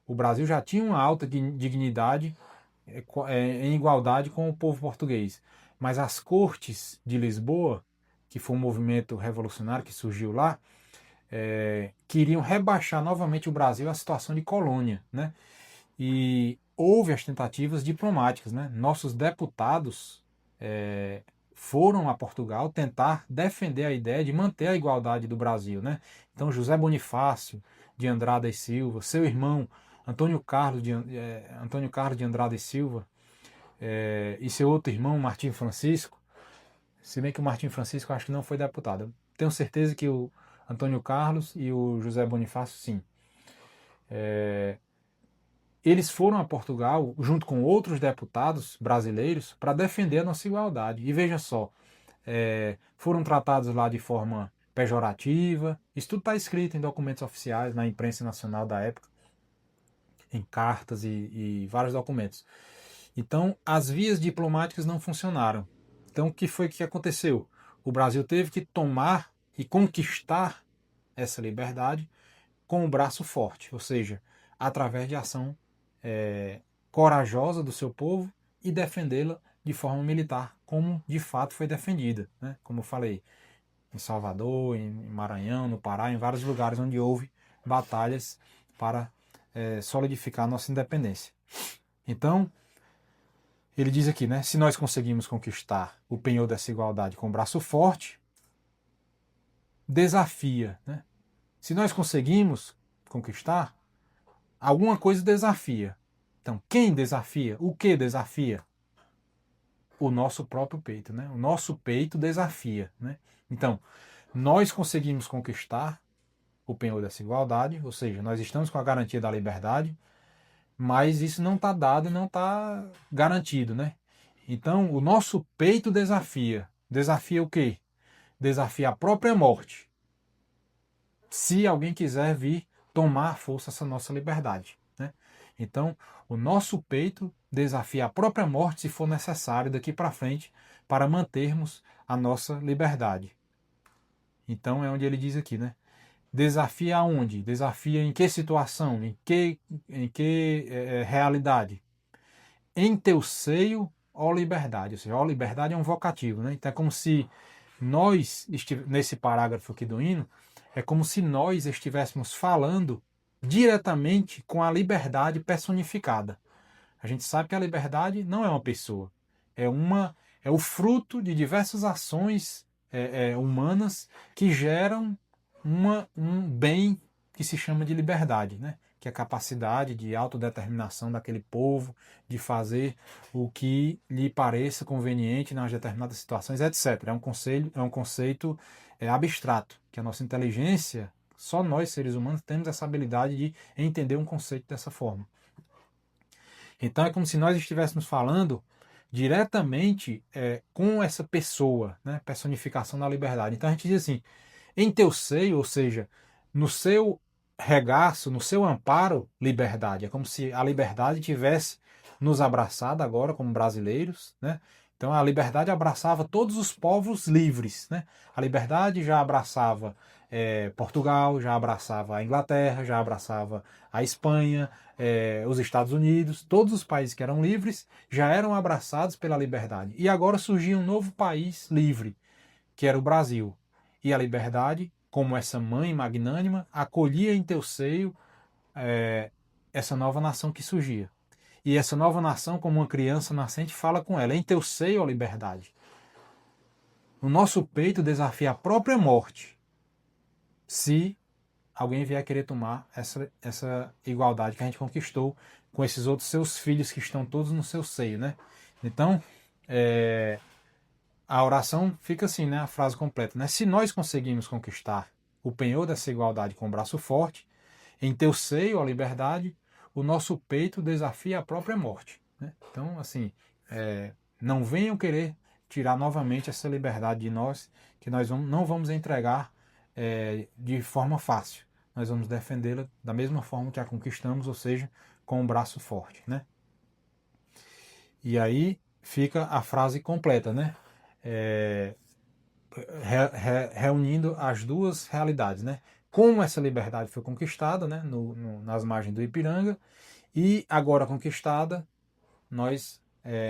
o Brasil já tinha uma alta dignidade em igualdade com o povo português. Mas as Cortes de Lisboa, que foi um movimento revolucionário que surgiu lá, queriam rebaixar novamente o Brasil à situação de colônia, né? E houve as tentativas diplomáticas, né? Nossos deputados foram a Portugal tentar defender a ideia de manter a igualdade do Brasil, né? Então José Bonifácio de Andrada e Silva, seu irmão Antônio Carlos de Andrada e Silva, e seu outro irmão Martim Francisco, se bem que o Martim Francisco acho que não foi deputado. Eu tenho certeza que o Antônio Carlos e o José Bonifácio, sim. Eles foram a Portugal, junto com outros deputados brasileiros, para defender a nossa igualdade. E veja só, foram tratados lá de forma pejorativa. Isso tudo está escrito em documentos oficiais, na imprensa nacional da época, em cartas e vários documentos. Então, as vias diplomáticas não funcionaram. Então, o que foi que aconteceu? O Brasil teve que tomar e conquistar essa liberdade com o braço forte, ou seja, através de ação corajosa do seu povo e defendê-la de forma militar, como de fato foi defendida, né? Como eu falei, em Salvador, em Maranhão, no Pará, em vários lugares onde houve batalhas para solidificar a nossa independência. Então, ele diz aqui, né? Se nós conseguimos conquistar o penhor dessa igualdade com o braço forte, desafia, né? Se nós conseguimos conquistar, alguma coisa desafia. Então, quem desafia? O que desafia? O nosso próprio peito, né? O nosso peito desafia, né? Então, nós conseguimos conquistar o penhor dessa igualdade, ou seja, nós estamos com a garantia da liberdade, mas isso não está dado e não está garantido, né? Então, o nosso peito desafia. Desafia o quê? Desafia a própria morte. Se alguém quiser vir tomar à força essa nossa liberdade, né? Então, o nosso peito desafia a própria morte, se for necessário, daqui para frente, para mantermos a nossa liberdade. Então, é onde ele diz aqui, né? Desafia aonde? Desafia em que situação? Em que realidade? Em teu seio, ó liberdade. Ou seja, ó liberdade é um vocativo, né? Então é como se nós, nesse parágrafo aqui do hino, é como se nós estivéssemos falando diretamente com a liberdade personificada. A gente sabe que a liberdade não é uma pessoa, é o fruto de diversas ações humanas que geram um bem que se chama de liberdade, né? Que é a capacidade de autodeterminação daquele povo, de fazer o que lhe pareça conveniente nas determinadas situações, etc. É um conceito abstrato, que a nossa inteligência, só nós seres humanos temos essa habilidade de entender um conceito dessa forma. Então é como se nós estivéssemos falando diretamente com essa pessoa, né? Personificação da liberdade. Então a gente diz assim, em teu seio, ou seja, no seu regaço, no seu amparo, liberdade. É como se a liberdade tivesse nos abraçado agora como brasileiros, né? Então a liberdade abraçava todos os povos livres, né? A liberdade já abraçava Portugal, já abraçava a Inglaterra, já abraçava a Espanha, os Estados Unidos, todos os países que eram livres já eram abraçados pela liberdade. E agora surgia um novo país livre, que era o Brasil. E a liberdade, como essa mãe magnânima, acolhia em teu seio essa nova nação que surgia. E essa nova nação, como uma criança nascente, fala com ela, em teu seio, ó liberdade. O nosso peito desafia a própria morte, se alguém vier querer tomar essa igualdade que a gente conquistou com esses outros seus filhos que estão todos no seu seio, né? Então, a oração fica assim, né? A frase completa, né? Se nós conseguimos conquistar o penhor dessa igualdade com o braço forte, em teu seio, a liberdade, o nosso peito desafia a própria morte, né? Então, assim, não venham querer tirar novamente essa liberdade de nós, que nós não vamos entregar de forma fácil. Nós vamos defendê-la da mesma forma que a conquistamos, ou seja, com um braço forte, né? E aí fica a frase completa, né? Reunindo as duas realidades, né? Como essa liberdade foi conquistada, né? Nas margens do Ipiranga, e agora conquistada, nós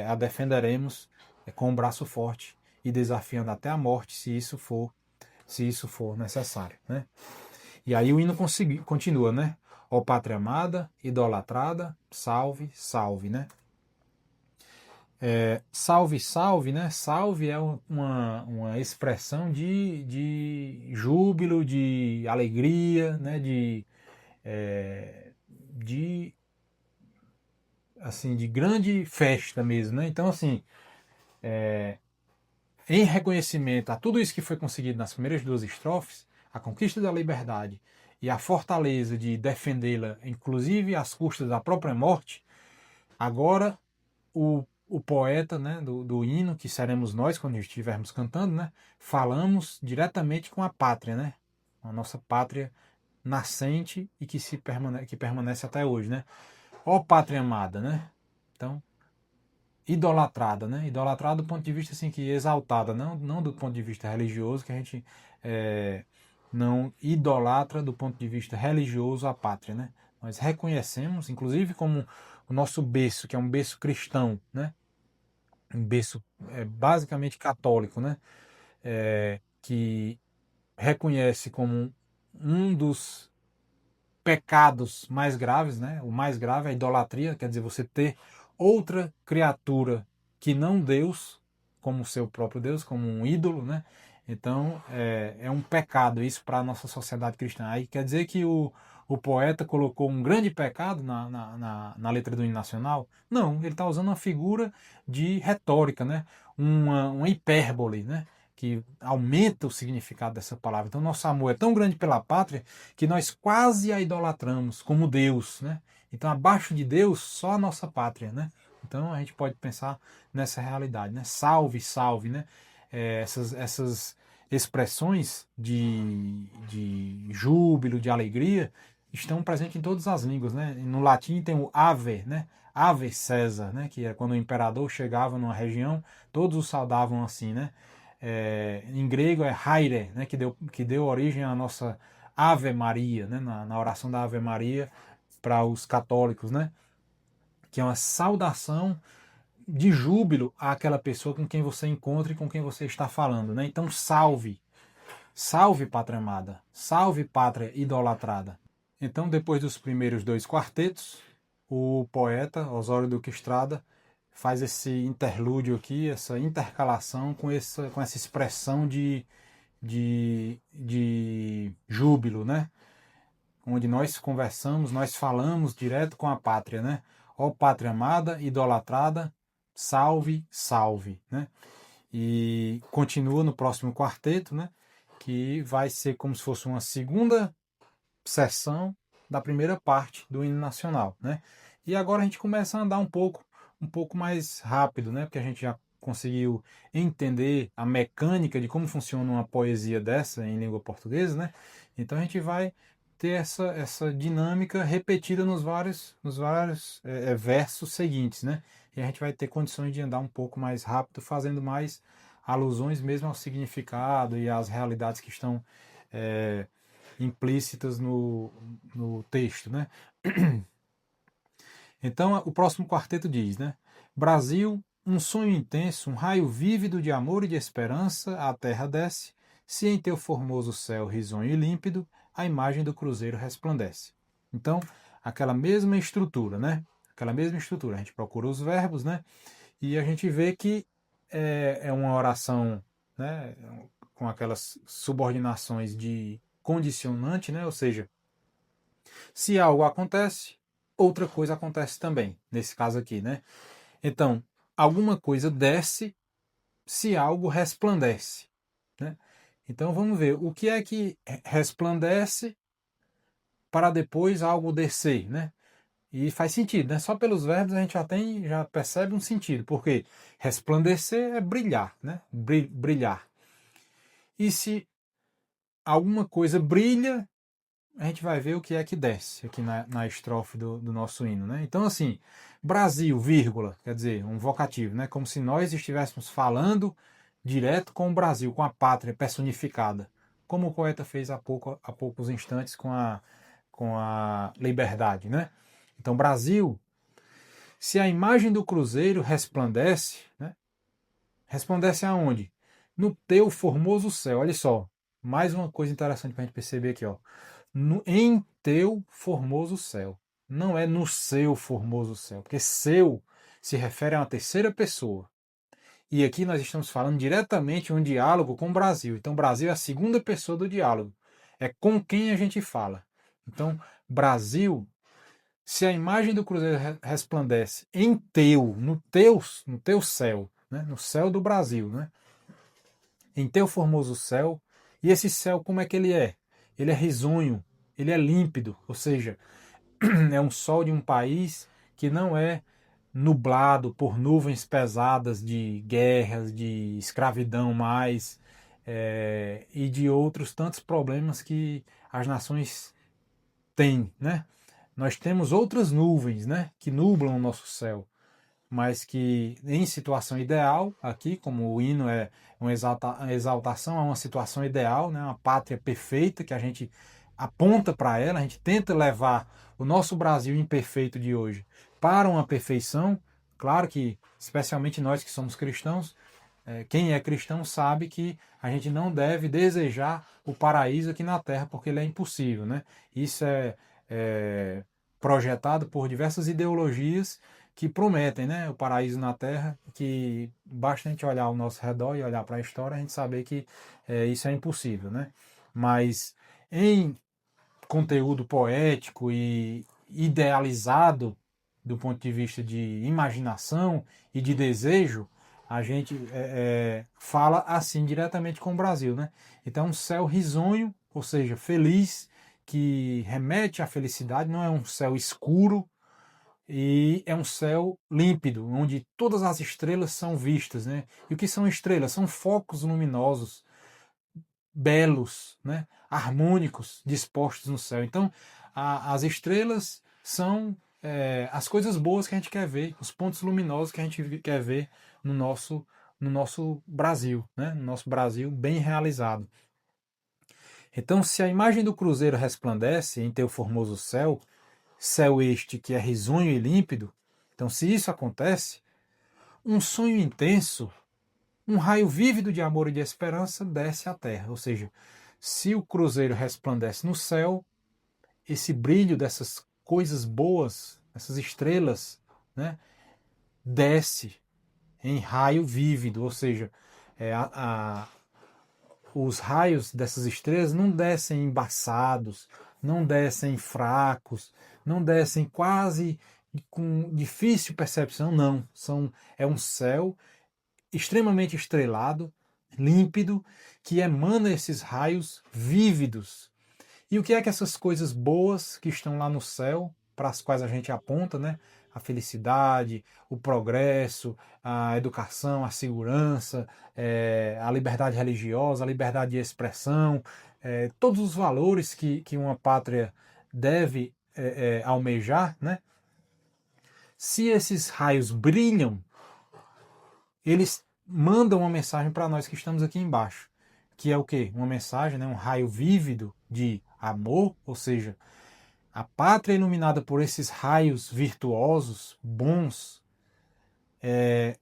a defenderemos com o braço forte e desafiando até a morte, se isso for necessário, né? E aí o hino continua, né? Ó pátria amada, idolatrada, salve, salve, né? Salve, salve, né? Salve é uma expressão de júbilo, de alegria, né? De assim, de grande festa mesmo, né? Então, assim, em reconhecimento a tudo isso que foi conseguido nas primeiras duas estrofes, a conquista da liberdade e a fortaleza de defendê-la, inclusive às custas da própria morte, agora o poeta, né, do hino, que seremos nós quando estivermos cantando, né, falamos diretamente com a pátria, né, a nossa pátria nascente e que permanece até hoje, né? Ó pátria amada, né? Então, idolatrada, né? Idolatrada do ponto de vista assim que exaltada, não do ponto de vista religioso, que a gente não idolatra do ponto de vista religioso a pátria, né? Nós reconhecemos, inclusive como o nosso berço, que é um berço cristão, né? Um berço basicamente católico, né? Que reconhece como um dos pecados mais graves, né? O mais grave é a idolatria, quer dizer, você ter outra criatura que não Deus, como seu próprio Deus, como um ídolo, né? Então é um pecado isso para a nossa sociedade cristã. Aí quer dizer que o poeta colocou um grande pecado na letra do hino nacional? Não, ele está usando uma figura de retórica, né? Uma hipérbole, né? Que aumenta o significado dessa palavra. Então, nosso amor é tão grande pela pátria que nós quase a idolatramos como Deus, né? Então, abaixo de Deus, só a nossa pátria, né? Então, a gente pode pensar nessa realidade, né? Salve, salve, né? Essas expressões de júbilo, de alegria, estão presentes em todas as línguas, né? No latim tem o ave, né? Ave César, né? Que é quando o imperador chegava numa região, todos o saudavam assim, né? Em grego é Haire, né, que deu origem à nossa Ave Maria, né, na oração da Ave Maria para os católicos, né, que é uma saudação de júbilo àquela pessoa com quem você encontra e com quem você está falando, né? Então salve, salve pátria amada, salve pátria idolatrada. Então depois dos primeiros dois quartetos, o poeta Osório Duque Estrada faz esse interlúdio aqui, essa intercalação com essa expressão de júbilo, né? Onde nós conversamos, nós falamos direto com a pátria, né? Ó pátria amada, idolatrada, salve, salve, né? E continua no próximo quarteto, né? Que vai ser como se fosse uma segunda sessão da primeira parte do hino nacional, né? E agora a gente começa a andar um pouco mais rápido, né? Porque a gente já conseguiu entender a mecânica de como funciona uma poesia dessa em língua portuguesa, né? Então a gente vai ter essa dinâmica repetida nos vários versos seguintes, né? E a gente vai ter condições de andar um pouco mais rápido, fazendo mais alusões mesmo ao significado e às realidades que estão implícitas no texto, né? Então, o próximo quarteto diz, né? Brasil, um sonho intenso, um raio vívido de amor e de esperança, a terra desce, se em teu formoso céu risonho e límpido, a imagem do cruzeiro resplandece. Então, aquela mesma estrutura, né? Aquela mesma estrutura. A gente procura os verbos, né? E a gente vê que é uma oração, né? Com aquelas subordinações de condicionante, né? Ou seja, se algo acontece, outra coisa acontece também, nesse caso aqui, né? Então, alguma coisa desce se algo resplandece, né? Então vamos ver o que é que resplandece para depois algo descer, né? E faz sentido, né? Só pelos verbos a gente já percebe um sentido, porque resplandecer é brilhar, né? Brilhar. E se alguma coisa brilha, a gente vai ver o que é que desce aqui na estrofe do nosso hino, né? Então, assim, Brasil, vírgula, quer dizer, um vocativo, né? Como se nós estivéssemos falando direto com o Brasil, com a pátria personificada, como o poeta fez há poucos instantes com a liberdade, né? Então, Brasil, se a imagem do cruzeiro resplandece, né? Resplandece aonde? No teu formoso céu. Olha só, mais uma coisa interessante para a gente perceber aqui, ó. Em teu formoso céu. Não é no seu formoso céu, porque seu se refere a uma terceira pessoa. E aqui nós estamos falando diretamente um diálogo com o Brasil. Então, Brasil é a segunda pessoa do diálogo. É com quem a gente fala. Então, Brasil, se a imagem do cruzeiro resplandece no teu céu, né? No céu do Brasil, né? Em teu formoso céu. E esse céu, como é que ele é? Ele é risonho, ele é límpido, ou seja, é um sol de um país que não é nublado por nuvens pesadas de guerras, de escravidão mais, e de outros tantos problemas que as nações têm, né? Nós temos outras nuvens, né, que nublam o nosso céu, mas que em situação ideal, aqui, como o hino é uma exaltação a uma situação ideal, né, uma pátria perfeita que a gente aponta para ela, a gente tenta levar o nosso Brasil imperfeito de hoje para uma perfeição. Claro que, especialmente nós que somos cristãos, quem é cristão sabe que a gente não deve desejar o paraíso aqui na Terra, porque ele é impossível, né? Isso é projetado por diversas ideologias que prometem, né, o paraíso na Terra, que basta a gente olhar ao nosso redor e olhar para a história, a gente saber que isso é impossível, né? Mas em conteúdo poético e idealizado do ponto de vista de imaginação e de desejo, a gente fala assim diretamente com o Brasil, né? Então, um céu risonho, ou seja, feliz, que remete à felicidade, não é um céu escuro, e é um céu límpido, onde todas as estrelas são vistas, né? E o que são estrelas? São focos luminosos, belos, né? Harmônicos, dispostos no céu. Então, as estrelas são as coisas boas que a gente quer ver, os pontos luminosos que a gente quer ver no nosso Brasil, né? No nosso Brasil bem realizado. Então, se a imagem do cruzeiro resplandece em teu formoso céu, céu este que é risonho e límpido, então se isso acontece, um sonho intenso, um raio vívido de amor e de esperança desce à terra. Ou seja, se o cruzeiro resplandece no céu, esse brilho dessas coisas boas, essas estrelas, né, desce em raio vívido, ou seja, os raios dessas estrelas não descem embaçados, não descem fracos, não descem quase com difícil percepção, não. É um céu extremamente estrelado, límpido, que emana esses raios vívidos. E o que é que essas coisas boas que estão lá no céu, para as quais a gente aponta, né? A felicidade, o progresso, a educação, a segurança, a liberdade religiosa, a liberdade de expressão, todos os valores que uma pátria deve almejar, né? Se esses raios brilham, eles mandam uma mensagem para nós que estamos aqui embaixo, que é o quê? Uma mensagem, né? Um raio vívido de amor, ou seja, a pátria iluminada por esses raios virtuosos, bons,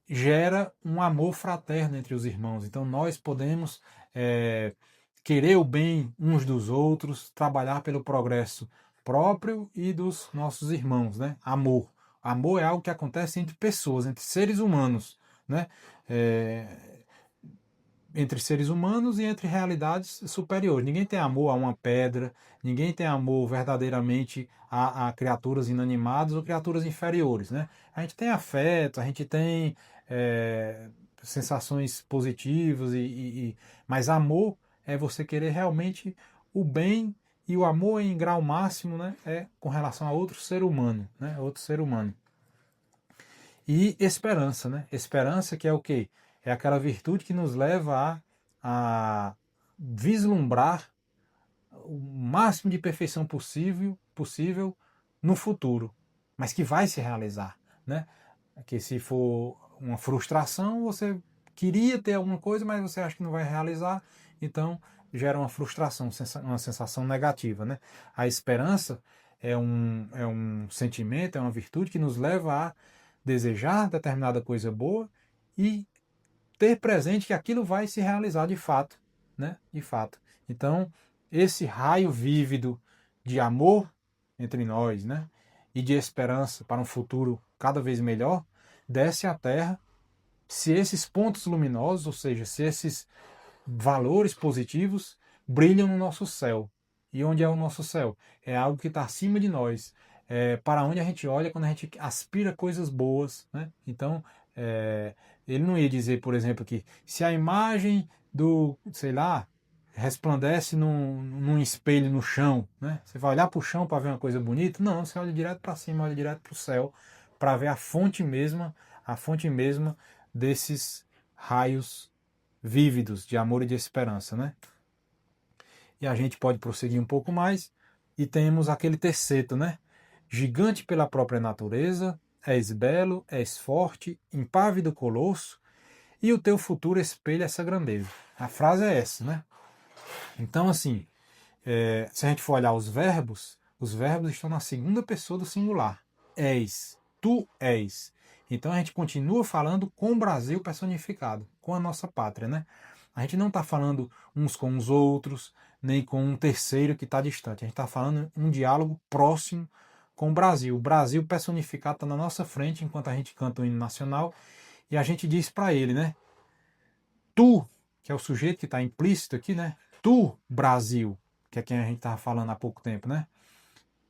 gera um amor fraterno entre os irmãos. Então nós podemos querer o bem uns dos outros, trabalhar pelo progresso próprio e dos nossos irmãos, né? Amor. Amor é algo que acontece entre pessoas, entre seres humanos, né? Entre seres humanos e entre realidades superiores. Ninguém tem amor a uma pedra, ninguém tem amor verdadeiramente a criaturas inanimadas ou criaturas inferiores, né? A gente tem afeto, a gente tem sensações positivas, mas amor é você querer realmente o bem e o amor em grau máximo, né, é com relação a outro ser humano, né, outro ser humano. E esperança, né? Esperança que é o quê? É aquela virtude que nos leva a vislumbrar o máximo de perfeição possível no futuro, mas que vai se realizar, né? Que se for uma frustração, você queria ter alguma coisa, mas você acha que não vai realizar, então gera uma frustração, uma sensação negativa, né? A esperança é um sentimento, é uma virtude que nos leva a desejar determinada coisa boa e ter presente que aquilo vai se realizar de fato, né? De fato. Então, esse raio vívido de amor entre nós, né? E de esperança para um futuro cada vez melhor, desce à Terra. Se esses pontos luminosos, ou seja, se esses valores positivos brilham no nosso céu. E onde é o nosso céu? É algo que está acima de nós. É para onde a gente olha quando a gente aspira coisas boas, né? Então, é, ele não ia dizer, por exemplo, que se a imagem do, sei lá, resplandece num espelho no chão, né? Você vai olhar para o chão para ver uma coisa bonita? Não, você olha direto para cima, olha direto para o céu, para ver a fonte mesma desses raios vívidos de amor e de esperança, né? E a gente pode prosseguir um pouco mais e temos aquele terceto, né? Gigante pela própria natureza, és belo, és forte, impávido colosso, e o teu futuro espelha essa grandeza. A frase é essa, né? Então, assim, se a gente for olhar os verbos estão na segunda pessoa do singular. És, tu és. Então a gente continua falando com o Brasil personificado, com a nossa pátria, né? A gente não está falando uns com os outros, nem com um terceiro que está distante. A gente está falando um diálogo próximo com o Brasil. O Brasil personificado está na nossa frente enquanto a gente canta o hino nacional e a gente diz para ele, né? Tu, que é o sujeito que está implícito aqui, né? Tu, Brasil, que é quem a gente estava falando há pouco tempo, né?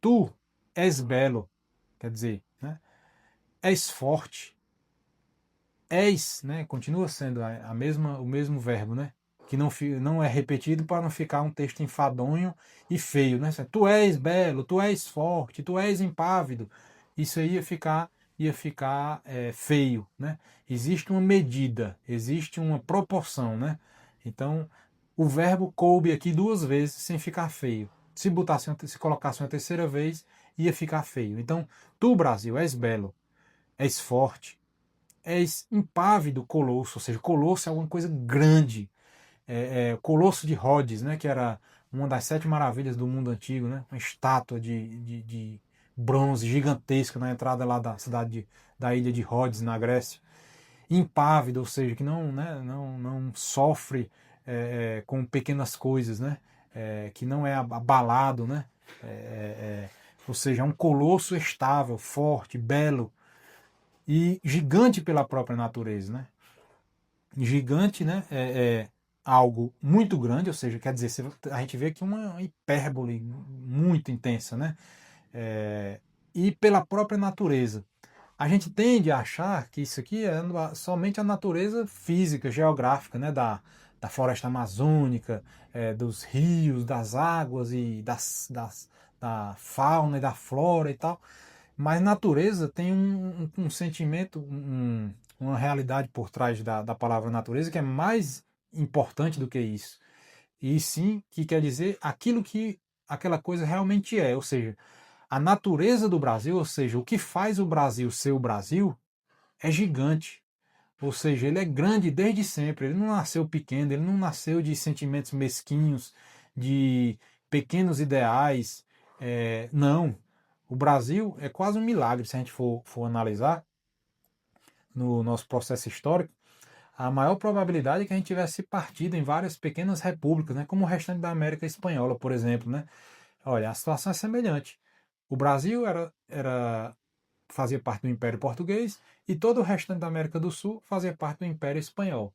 Tu és belo, quer dizer, né? És forte, és, né? Continua sendo o mesmo verbo, né? Que não é repetido para não ficar um texto enfadonho e feio, né? Tu és belo, tu és forte, tu és impávido. Isso aí ia ficar feio, né? Existe uma medida, existe uma proporção, né? Então, o verbo coube aqui duas vezes sem ficar feio. Se colocasse uma terceira vez, ia ficar feio. Então, tu, Brasil, és belo, és forte, és impávido colosso, ou seja, colosso é alguma coisa grande. Colosso de Rhodes, né, que era uma das 7 maravilhas do mundo antigo, né, uma estátua de bronze gigantesca na entrada lá da cidade da ilha de Rhodes, na Grécia. Impávido, ou seja, que não sofre com pequenas coisas, né, que não é abalado, né, ou seja, é um colosso estável, forte, belo e gigante pela própria natureza, né. Gigante, né, é algo muito grande, ou seja, quer dizer, a gente vê aqui uma hipérbole muito intensa, né? E pela própria natureza. A gente tende a achar que isso aqui é somente a natureza física, geográfica, né? Da floresta amazônica, dos rios, das águas e da fauna e da flora e tal. Mas natureza tem um sentimento, uma realidade por trás da palavra natureza que é mais importante do que isso. E sim, que quer dizer aquilo que aquela coisa realmente é. Ou seja, a natureza do Brasil, ou seja, o que faz o Brasil ser o Brasil, é gigante. Ou seja, ele é grande desde sempre. Ele não nasceu pequeno, ele não nasceu de sentimentos mesquinhos, de pequenos ideais. Não. O Brasil é quase um milagre, se a gente for analisar no nosso processo histórico. A maior probabilidade é que a gente tivesse partido em várias pequenas repúblicas, né, como o restante da América Espanhola, por exemplo. Né? Olha, a situação é semelhante. O Brasil fazia parte do Império Português e todo o restante da América do Sul fazia parte do Império Espanhol.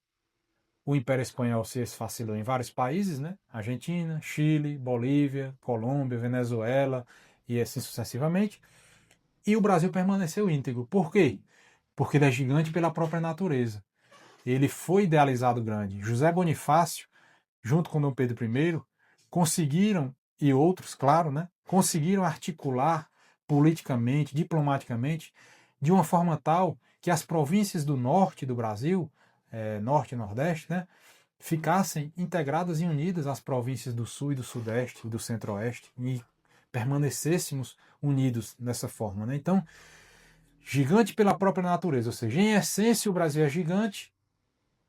O Império Espanhol se esfacelou em vários países, né? Argentina, Chile, Bolívia, Colômbia, Venezuela e assim sucessivamente. E o Brasil permaneceu íntegro. Por quê? Porque ele é gigante pela própria natureza. Ele foi idealizado grande. José Bonifácio, junto com Dom Pedro I, conseguiram e outros, claro, né, conseguiram articular politicamente, diplomaticamente, de uma forma tal que as províncias do norte do Brasil, norte e nordeste, né, ficassem integradas e unidas às províncias do sul e do sudeste e do centro-oeste e permanecêssemos unidos dessa forma, né? Então, gigante pela própria natureza, ou seja, em essência o Brasil é gigante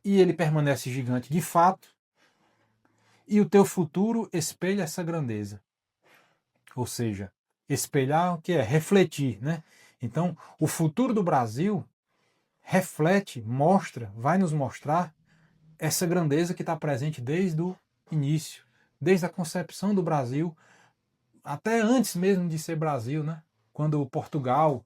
e ele permanece gigante de fato, e o teu futuro espelha essa grandeza. Ou seja, espelhar o que é? Refletir, né? Então, o futuro do Brasil reflete, mostra, vai nos mostrar essa grandeza que está presente desde o início, desde a concepção do Brasil, até antes mesmo de ser Brasil, né? Quando Portugal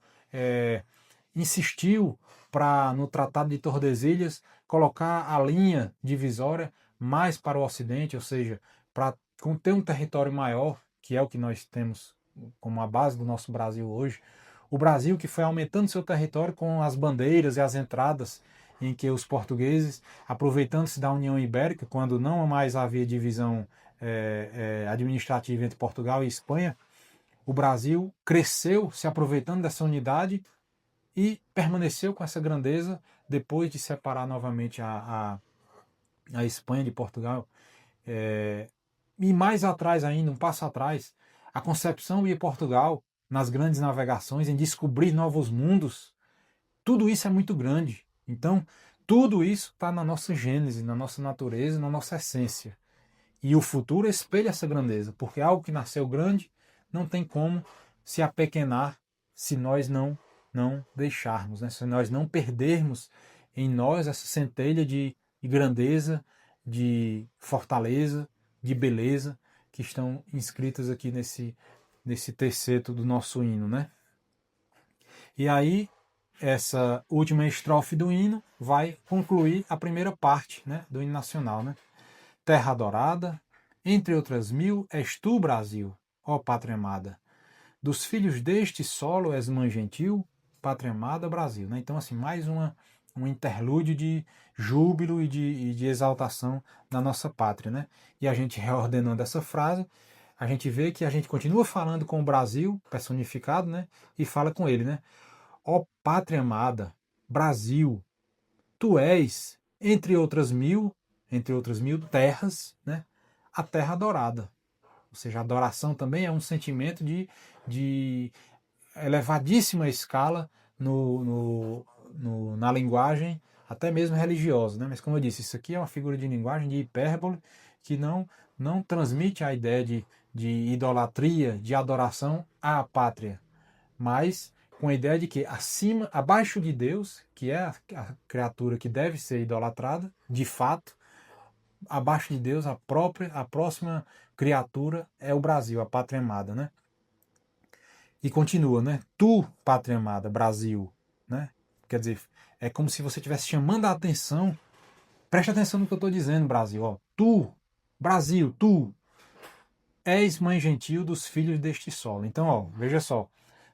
insistiu para, no Tratado de Tordesilhas, colocar a linha divisória mais para o Ocidente, ou seja, para ter um território maior, que é o que nós temos como a base do nosso Brasil hoje. O Brasil que foi aumentando seu território com as bandeiras e as entradas em que os portugueses, aproveitando-se da União Ibérica, quando não mais havia divisão administrativa entre Portugal e Espanha, o Brasil cresceu se aproveitando dessa unidade e permaneceu com essa grandeza depois de separar novamente a Espanha de Portugal. E mais atrás ainda, um passo atrás, a concepção de Portugal nas grandes navegações, em descobrir novos mundos, tudo isso é muito grande. Então, tudo isso está na nossa gênese, na nossa natureza, na nossa essência. E o futuro espelha essa grandeza, porque algo que nasceu grande não tem como se apequenar se nós não deixarmos, né? Se nós não perdermos em nós essa centelha de grandeza, de fortaleza, de beleza que estão inscritas aqui nesse terceto do nosso hino, né? E aí, essa última estrofe do hino vai concluir a primeira parte, né, do hino nacional, né? Terra adorada, entre outras mil, és tu, Brasil, ó pátria amada. Dos filhos deste solo és mãe gentil, pátria amada, Brasil. Né? Então, assim, mais um interlúdio de júbilo e de exaltação da nossa pátria. Né? E a gente reordenando essa frase, a gente vê que a gente continua falando com o Brasil, personificado, né? E fala com ele, né? Ó pátria amada, Brasil, tu és, entre outras mil terras, né? A terra adorada. Ou seja, a adoração também é um sentimento de elevadíssima escala na linguagem, até mesmo religiosa. Né? Mas, como eu disse, isso aqui é uma figura de linguagem de hipérbole que não transmite a ideia de idolatria, de adoração à pátria, mas com a ideia de que abaixo de Deus, que é a criatura que deve ser idolatrada, de fato, abaixo de Deus, a próxima criatura é o Brasil, a pátria amada, né? E continua, né? Tu, pátria amada, Brasil, né? Quer dizer, é como se você estivesse chamando a atenção. Preste atenção no que eu estou dizendo, Brasil. Ó. Tu, Brasil, tu, és mãe gentil dos filhos deste solo. Então, ó, veja só.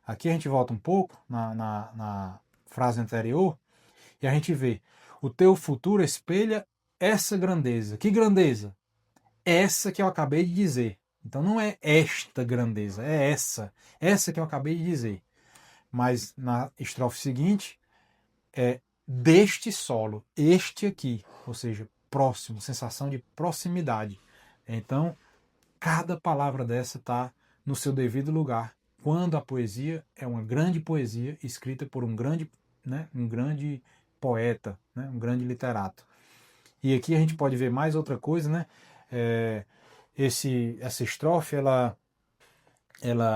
Aqui a gente volta um pouco na frase anterior e a gente vê: o teu futuro espelha essa grandeza. Que grandeza? Essa que eu acabei de dizer. Então não é esta grandeza, é essa que eu acabei de dizer. Mas na estrofe seguinte é deste solo, este aqui, ou seja, próximo, sensação de proximidade. Então, cada palavra dessa está no seu devido lugar, quando a poesia é uma grande poesia escrita por um grande poeta, né, um grande literato. E aqui a gente pode ver mais outra coisa, né? Essa estrofe ela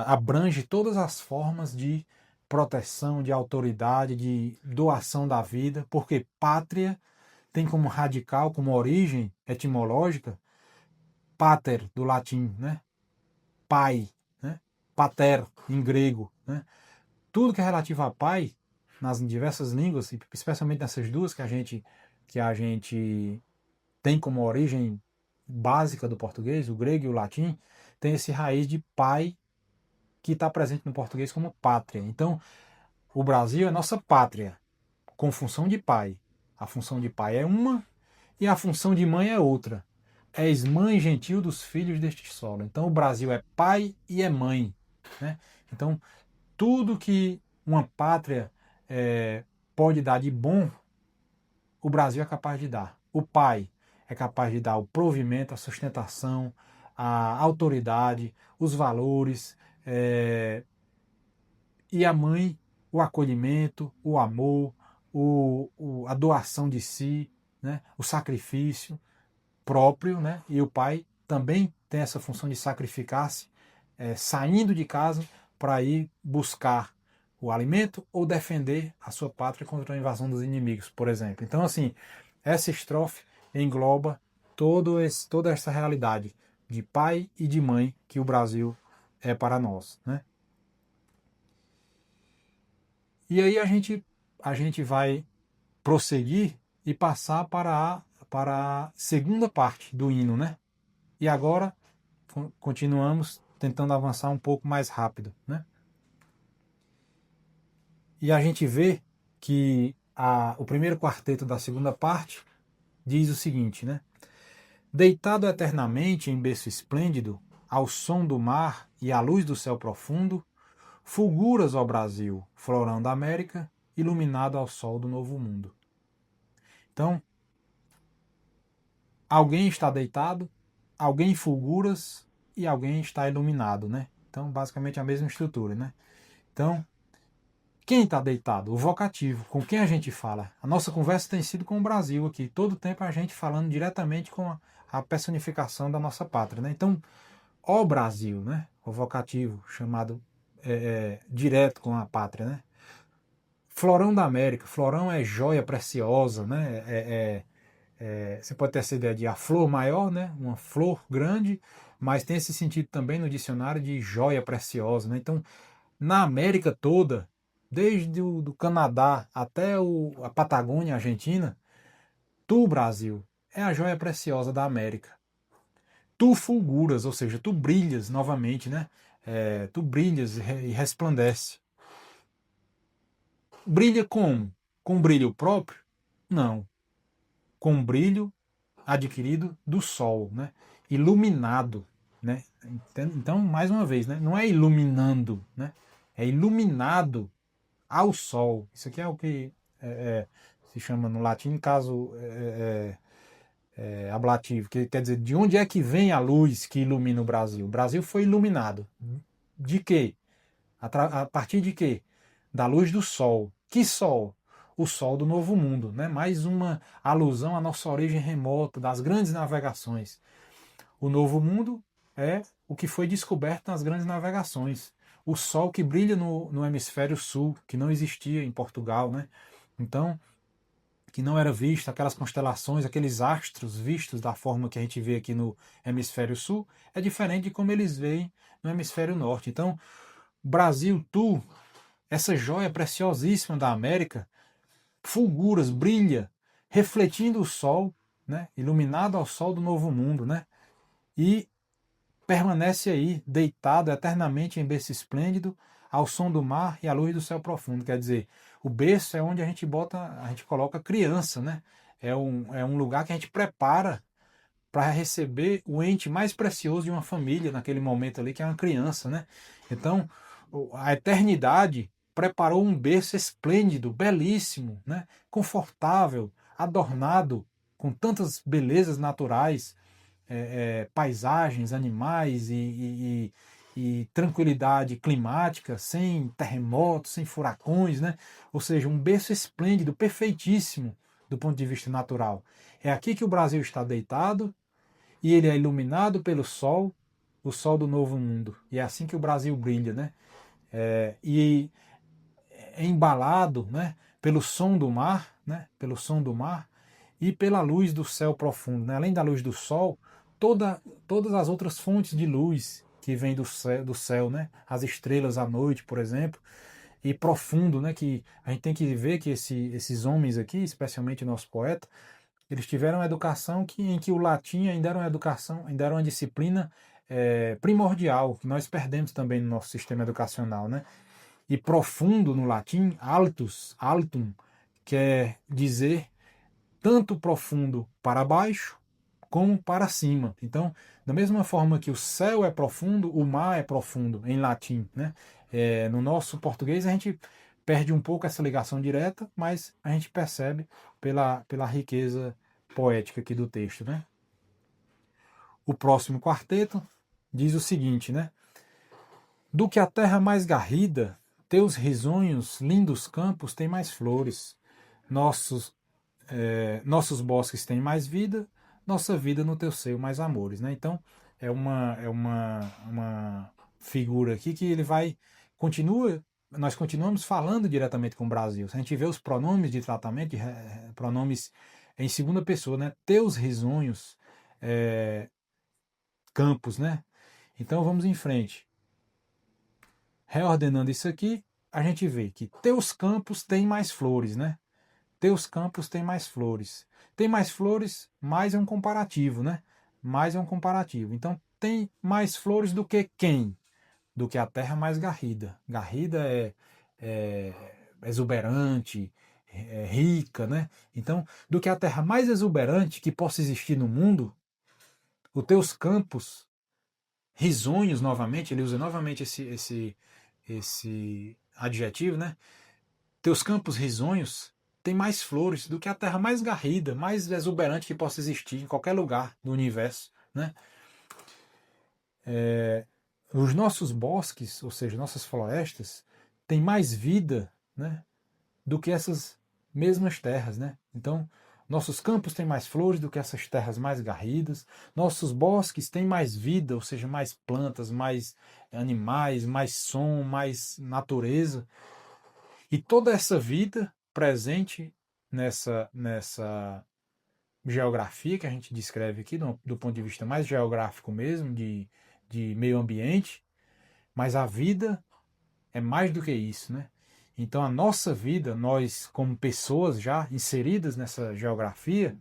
abrange todas as formas de proteção, de autoridade, de doação da vida, porque pátria tem como radical, como origem etimológica, pater, do latim, né? Pai, né? Pater, em grego. Né? Tudo que é relativo a pai, nas diversas línguas, especialmente nessas duas que a gente tem como origem básica do português, o grego e o latim, tem esse raiz de pai que está presente no português como pátria. Então, o Brasil é nossa pátria, com função de pai. A função de pai é uma e a função de mãe é outra. és mãe gentil dos filhos deste solo. Então o Brasil é pai e é mãe, né? Então tudo que uma pátria pode dar de bom, o Brasil é capaz de dar. O pai é capaz de dar o provimento, a sustentação, a autoridade, os valores, e a mãe o acolhimento, o amor, a doação de si, né? O sacrifício próprio, né? E o pai também tem essa função de sacrificar-se, saindo de casa para ir buscar o alimento ou defender a sua pátria contra a invasão dos inimigos, por exemplo. Então, assim, essa estrofe engloba toda essa realidade de pai e de mãe que o Brasil é para nós, né? E aí a gente vai prosseguir e passar para a segunda parte do hino, né? E agora continuamos tentando avançar um pouco mais rápido, né? E a gente vê que o primeiro quarteto da segunda parte diz o seguinte, né? Deitado eternamente em berço esplêndido, ao som do mar e à luz do céu profundo, fulguras, ó Brasil, florão da América, iluminado ao sol do novo mundo. Então, alguém está deitado, alguém fulguras e alguém está iluminado, né? Então, basicamente a mesma estrutura, né? Então, quem está deitado? O vocativo, com quem a gente fala. A nossa conversa tem sido com o Brasil aqui, todo o tempo a gente falando diretamente com a personificação da nossa pátria, né? Então, ó Brasil, né? O vocativo chamado direto com a pátria, né? Florão da América, florão é joia preciosa, né? Você pode ter essa ideia de a flor maior, né? Uma flor grande, mas tem esse sentido também no dicionário de joia preciosa, né? Então, na América toda, desde o do Canadá até a Patagônia, Argentina, tu, Brasil, é a joia preciosa da América. Tu fulguras, ou seja, tu brilhas novamente, né? Tu brilhas e resplandece. Brilha como? Com brilho próprio? Não. Com brilho adquirido do sol, né? Iluminado, né? Então, mais uma vez, né? Não é iluminando, né? É iluminado ao sol. Isso aqui é o que se chama no latim caso ablativo, que quer dizer de onde é que vem a luz que ilumina o Brasil. O Brasil foi iluminado. De quê? A partir de quê? Da luz do sol. Que sol? O sol do Novo Mundo, né? Mais uma alusão à nossa origem remota, das grandes navegações. O Novo Mundo é o que foi descoberto nas grandes navegações. O sol que brilha no hemisfério sul, que não existia em Portugal, né? Então, que não era visto, aquelas constelações, aqueles astros vistos da forma que a gente vê aqui no hemisfério sul, é diferente de como eles veem no hemisfério norte. Então, Brasil, tu, essa joia preciosíssima da América, fulguras, brilha, refletindo o sol, né? Iluminado ao sol do novo mundo, né? E permanece aí, deitado eternamente em berço esplêndido, ao som do mar e à luz do céu profundo. Quer dizer, o berço é onde a gente coloca criança, né? É um lugar que a gente prepara para receber o ente mais precioso de uma família naquele momento ali, que é uma criança, né? Então, a eternidade preparou um berço esplêndido, belíssimo, né? Confortável, adornado com tantas belezas naturais, paisagens, animais e tranquilidade climática, sem terremotos, sem furacões, né? Ou seja, um berço esplêndido, perfeitíssimo do ponto de vista natural. É aqui que o Brasil está deitado e ele é iluminado pelo sol, o sol do novo mundo. E é assim que o Brasil brilha, né? E é embalado, né? Pelo som do mar, né? Pelo som do mar e pela luz do céu profundo, né? Além da luz do sol, todas as outras fontes de luz que vêm do céu, né? As estrelas à noite, por exemplo, e profundo, né? Que a gente tem que ver que esses homens aqui, especialmente o nosso poeta, eles tiveram uma educação em que o latim ainda era uma educação, ainda era uma disciplina primordial, que nós perdemos também no nosso sistema educacional, né? E profundo no latim, altus, altum, quer dizer tanto profundo para baixo como para cima. Então, da mesma forma que o céu é profundo, o mar é profundo, em latim, né? No nosso português a gente perde um pouco essa ligação direta, mas a gente percebe pela riqueza poética aqui do texto, né? O próximo quarteto diz o seguinte, né? Do que a terra mais garrida, teus risonhos, lindos campos têm mais flores. Nossos bosques têm mais vida, nossa vida no teu seio mais amores, né? Então é uma figura aqui que ele vai nós continuamos falando diretamente com o Brasil. Se a gente vê os pronomes de tratamento, pronomes em segunda pessoa, né? Teus risonhos, campos, né? Então vamos em frente. Reordenando isso aqui, a gente vê que teus campos têm mais flores, né? Teus campos têm mais flores. Tem mais flores, mais é um comparativo, né? Mais é um comparativo. Então, tem mais flores do que quem? Do que a terra mais garrida. Garrida é exuberante, rica, né? Então, do que a terra mais exuberante que possa existir no mundo, os teus campos risonhos, novamente, ele usa novamente esse adjetivo, né? Teus campos risonhos têm mais flores do que a terra mais garrida, mais exuberante que possa existir em qualquer lugar do universo, né? Os nossos bosques, ou seja, nossas florestas, têm mais vida, né, do que essas mesmas terras, né? Então, nossos campos têm mais flores do que essas terras mais garridas. Nossos bosques têm mais vida, ou seja, mais plantas, mais animais, mais som, mais natureza. E toda essa vida presente nessa geografia que a gente descreve aqui, do ponto de vista mais geográfico mesmo, de meio ambiente, mas a vida é mais do que isso, né? Então a nossa vida, nós como pessoas já inseridas nessa geografia,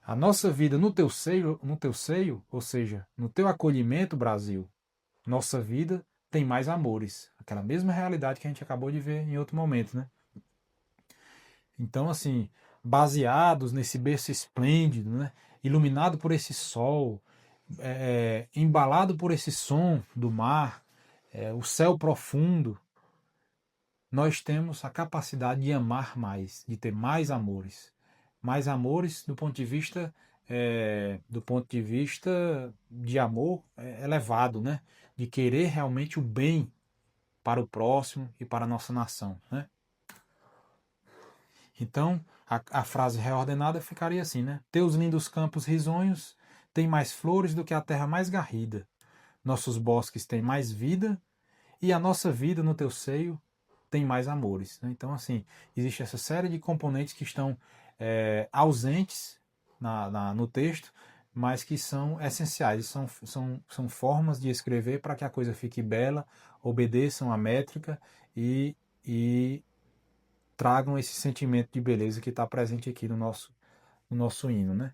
a nossa vida no teu seio, ou seja, no teu acolhimento, Brasil, nossa vida tem mais amores. Aquela mesma realidade que a gente acabou de ver em outro momento, né? Então, assim, baseados nesse berço esplêndido, né? Iluminado por esse sol, embalado por esse som do mar, o céu profundo, nós temos a capacidade de amar mais, de ter mais amores. Mais amores do ponto de vista de amor elevado, né? De querer realmente o bem para o próximo e para a nossa nação, né? Então, a frase reordenada ficaria assim, né? Teus lindos campos risonhos têm mais flores do que a terra mais garrida. Nossos bosques têm mais vida e a nossa vida no teu seio tem mais amores, né? Então, assim, existe essa série de componentes que estão ausentes no texto, mas que são essenciais, são formas de escrever para que a coisa fique bela, obedeçam a métrica e tragam esse sentimento de beleza que está presente aqui no nosso hino, né?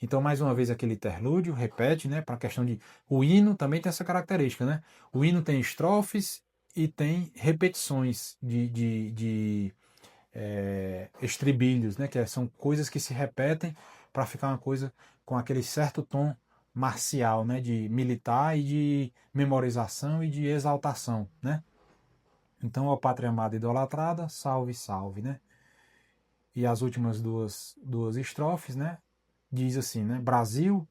Então, mais uma vez, aquele interlúdio, repete, né? Para a questão de. O hino também tem essa característica, né? O hino tem estrofes e tem repetições de estribilhos, né? Que são coisas que se repetem para ficar uma coisa com aquele certo tom marcial, né? De militar e de memorização e de exaltação, né? Então, ó pátria amada e idolatrada, salve, salve, né? E as últimas duas estrofes, né? Diz assim, né? Brasil,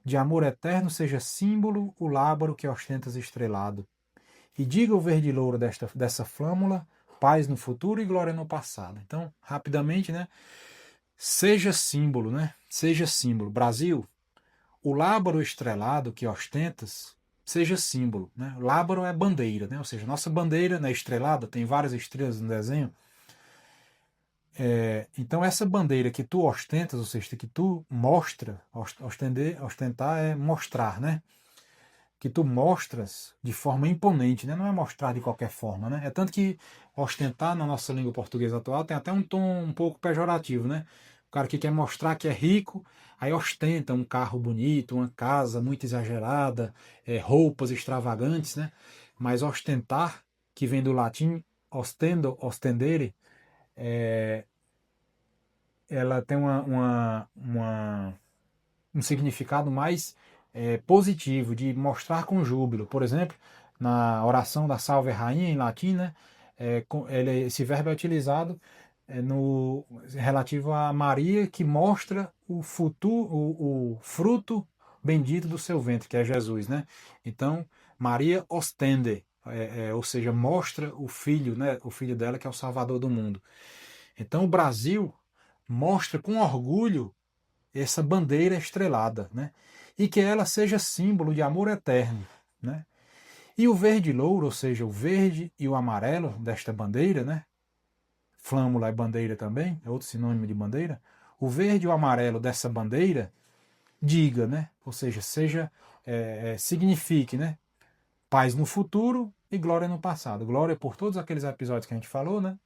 de amor eterno seja símbolo o lábaro que ostentas estrelado. E diga o verde louro dessa flâmula, paz no futuro e glória no passado. Então, rapidamente, né? Seja símbolo, né? Seja símbolo. Brasil, o lábaro estrelado que ostentas, seja símbolo, né? Lábaro é bandeira, né? Ou seja, nossa bandeira, né, estrelada, tem várias estrelas no desenho. Então essa bandeira que tu ostentas, ou seja, que tu mostra, ostentar é mostrar, né? Que tu mostras de forma imponente, né? Não é mostrar de qualquer forma, né? É tanto que ostentar na nossa língua portuguesa atual tem até um tom um pouco pejorativo, né? O cara que quer mostrar que é rico, aí ostenta um carro bonito, uma casa muito exagerada, roupas extravagantes, né? Mas ostentar, que vem do latim ostendo, ostendere, ela tem uma um significado mais positivo, de mostrar com júbilo. Por exemplo, na oração da Salve Rainha, em latim, né, esse verbo é utilizado no relativo a Maria, que mostra o futuro, o fruto bendito do seu ventre, que é Jesus, né? Então, Maria ostende, ou seja, mostra o filho, né? O filho dela que é o Salvador do mundo. Então, o Brasil mostra com orgulho essa bandeira estrelada, né? E que ela seja símbolo de amor eterno, né? E o verde louro, ou seja, o verde e o amarelo desta bandeira, né? Flâmula é bandeira também, é outro sinônimo de bandeira. O verde e o amarelo dessa bandeira diga, né? Ou seja, signifique, né? Paz no futuro e glória no passado. Glória por todos aqueles episódios que a gente falou, né?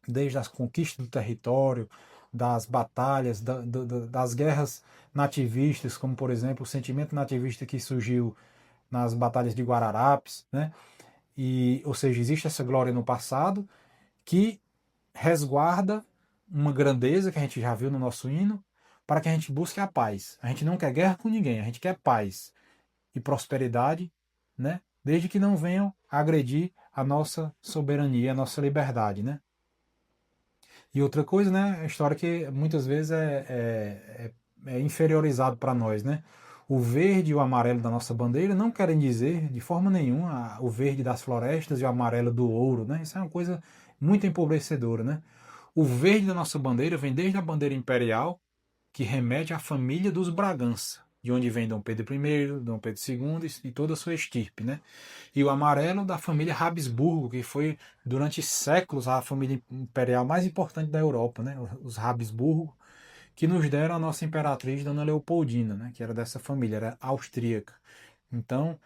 Desde as conquistas do território, das batalhas, das guerras nativistas, como por exemplo o sentimento nativista que surgiu nas batalhas de Guararapes, né? Ou seja, existe essa glória no passado que resguarda uma grandeza que a gente já viu no nosso hino, para que a gente busque a paz. A gente não quer guerra com ninguém, a gente quer paz e prosperidade, né? Desde que não venham agredir a nossa soberania, a nossa liberdade, né? E outra coisa, né? A história que muitas vezes é inferiorizado para nós, né? O verde e o amarelo da nossa bandeira não querem dizer, de forma nenhuma, o verde das florestas e o amarelo do ouro, né? Isso é uma coisa muito empobrecedora, né? O verde da nossa bandeira vem desde a bandeira imperial, que remete à família dos Bragança, de onde vem Dom Pedro I, Dom Pedro II e toda a sua estirpe, né? E o amarelo da família Habsburgo, que foi durante séculos a família imperial mais importante da Europa, né? Os Habsburgo, que nos deram a nossa imperatriz Dona Leopoldina, né? Que era dessa família, era austríaca. Então,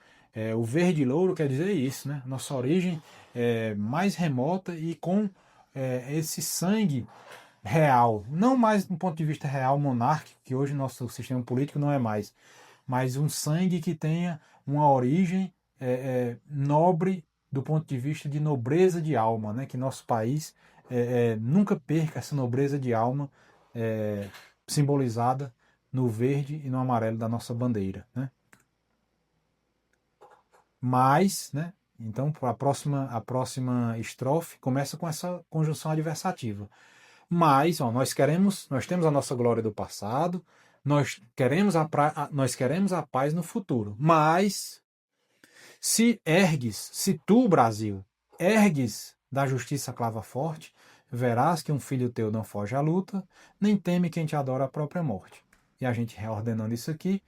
o verde e louro quer dizer isso, né? Nossa origem é mais remota e com esse sangue real, não mais do ponto de vista real monárquico, que hoje nosso sistema político não é mais, mas um sangue que tenha uma origem nobre do ponto de vista de nobreza de alma, né? Que nosso país nunca perca essa nobreza de alma simbolizada no verde e no amarelo da nossa bandeira, né? Mas, né? Então, a próxima estrofe começa com essa conjunção adversativa. Mas, ó, nós temos a nossa glória do passado, nós queremos a paz no futuro. Mas se tu, Brasil, ergues da justiça a clava forte, verás que um filho teu não foge à luta, nem teme quem te adora a própria morte. E a gente reordenando isso aqui,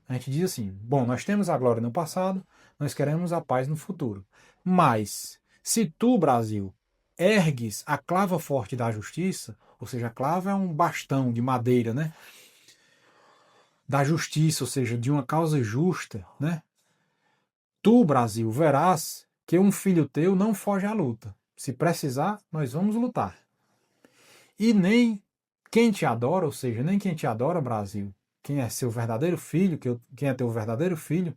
a gente diz assim: bom, nós temos a glória no passado, nós queremos a paz no futuro. Mas se tu, Brasil, ergues a clava forte da justiça, ou seja, a clava é um bastão de madeira, né? Da justiça, ou seja, de uma causa justa, né? Tu, Brasil, verás que um filho teu não foge à luta. Se precisar, nós vamos lutar. E nem quem te adora, ou seja, nem quem te adora, Brasil, quem é seu verdadeiro filho, quem é teu verdadeiro filho,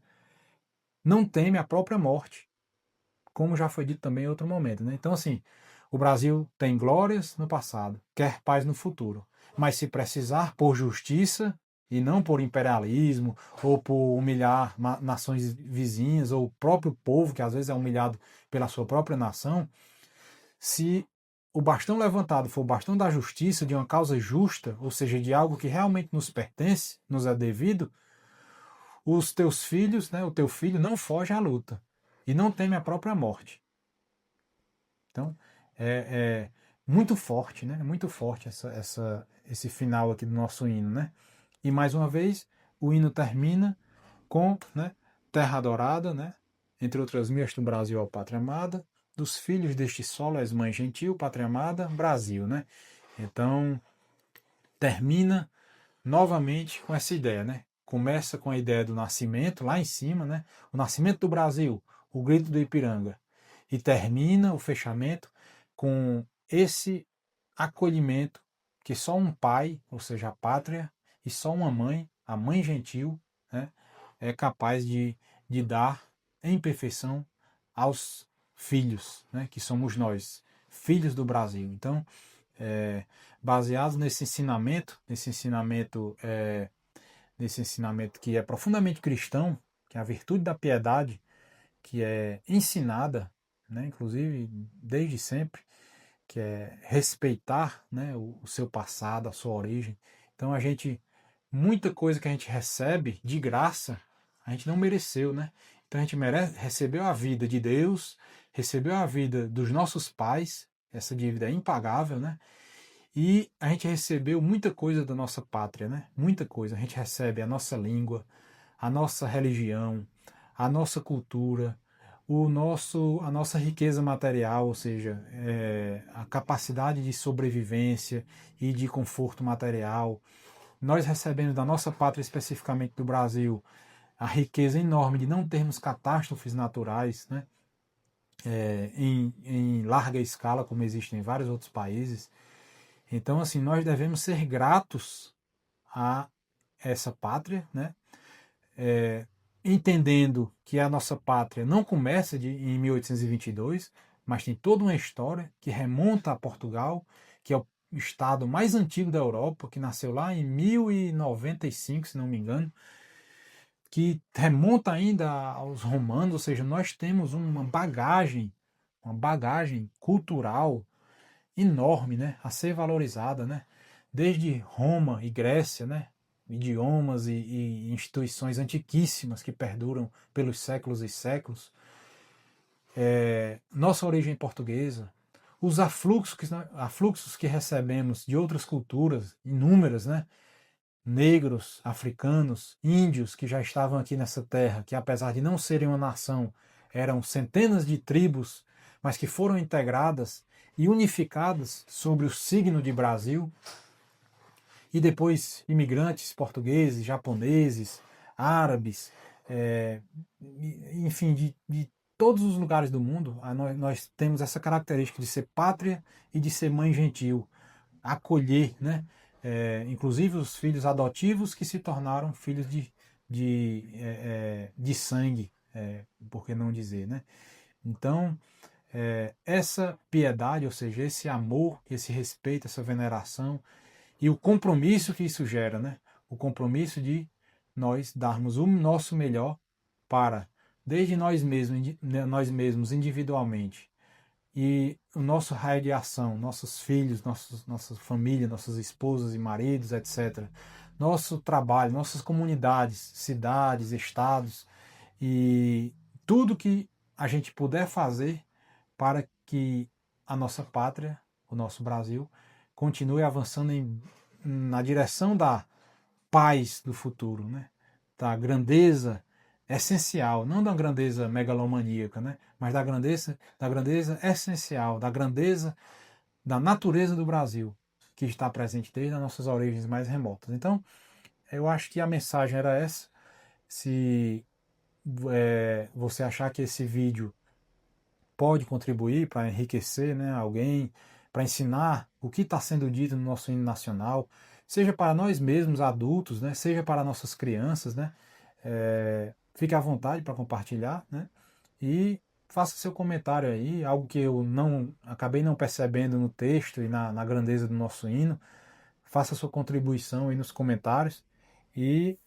não teme a própria morte, como já foi dito também em outro momento, né? Então, assim, o Brasil tem glórias no passado, quer paz no futuro, mas se precisar por justiça e não por imperialismo ou por humilhar nações vizinhas ou o próprio povo, que às vezes é humilhado pela sua própria nação, se o bastão levantado for o bastão da justiça, de uma causa justa, ou seja, de algo que realmente nos pertence, nos é devido, os teus filhos, né, o teu filho não foge à luta e não teme a própria morte. Então, é muito forte, né? Muito forte esse final aqui do nosso hino, né? E mais uma vez, o hino termina com, né, Terra adorada, né? Entre outras minhas do Brasil, ó pátria amada, dos filhos deste solo és mãe gentil, pátria amada, Brasil, né? Então, termina novamente com essa ideia, né? Começa com a ideia do nascimento, lá em cima, né? O nascimento do Brasil, o grito do Ipiranga. E termina o fechamento com esse acolhimento que só um pai, ou seja, a pátria, e só uma mãe, a mãe gentil, né, é capaz de dar em perfeição aos filhos, né, que somos nós, filhos do Brasil. Então, baseado nesse ensinamento desse ensinamento que é profundamente cristão, que é a virtude da piedade, que é ensinada, né, inclusive desde sempre, que é respeitar, né, o seu passado, a sua origem. Então muita coisa que a gente recebe de graça, a gente não mereceu, né? Então a gente recebeu a vida de Deus, recebeu a vida dos nossos pais, essa dívida é impagável, né? E a gente recebeu muita coisa da nossa pátria, né? Muita coisa. A gente recebe a nossa língua, a nossa religião, a nossa cultura, a nossa riqueza material, ou seja, a capacidade de sobrevivência e de conforto material. Nós recebemos da nossa pátria, especificamente do Brasil, a riqueza enorme de não termos catástrofes naturais, né? Em larga escala, como existem em vários outros países. Então, assim, nós devemos ser gratos a essa pátria, né? Entendendo que a nossa pátria não começa em 1822, mas tem toda uma história que remonta a Portugal, que é o estado mais antigo da Europa, que nasceu lá em 1095, se não me engano, que remonta ainda aos romanos, ou seja, nós temos uma bagagem cultural enorme, né, a ser valorizada, né, desde Roma e Grécia, né, idiomas e instituições antiquíssimas que perduram pelos séculos e séculos, nossa origem portuguesa, os afluxos que recebemos de outras culturas, inúmeras, né, negros, africanos, índios que já estavam aqui nessa terra, que apesar de não serem uma nação, eram centenas de tribos, mas que foram integradas e unificadas sobre o signo de Brasil, e depois imigrantes portugueses, japoneses, árabes, enfim, de todos os lugares do mundo, nós temos essa característica de ser pátria e de ser mãe gentil, acolher, né? Inclusive os filhos adotivos que se tornaram filhos de sangue, por que não dizer, né? Então, essa piedade, ou seja, esse amor, esse respeito, essa veneração e o compromisso que isso gera, né? O compromisso de nós darmos o nosso melhor para, desde nós mesmos individualmente, e o nosso raio de ação, nossos filhos, nossa família, nossas esposas e maridos, etc. Nosso trabalho, nossas comunidades, cidades, estados e tudo que a gente puder fazer para que a nossa pátria, o nosso Brasil, continue avançando na direção da paz do futuro, né? Da grandeza essencial, não da grandeza megalomaníaca, né? Mas da grandeza essencial, da grandeza da natureza do Brasil, que está presente desde as nossas origens mais remotas. Então, eu acho que a mensagem era essa. Se você achar que esse vídeo pode contribuir para enriquecer, né, alguém, para ensinar o que está sendo dito no nosso hino nacional, seja para nós mesmos, adultos, né, seja para nossas crianças, né, fique à vontade para compartilhar, né, e faça seu comentário aí, algo que eu acabei não percebendo no texto e na grandeza do nosso hino. Faça sua contribuição aí nos comentários e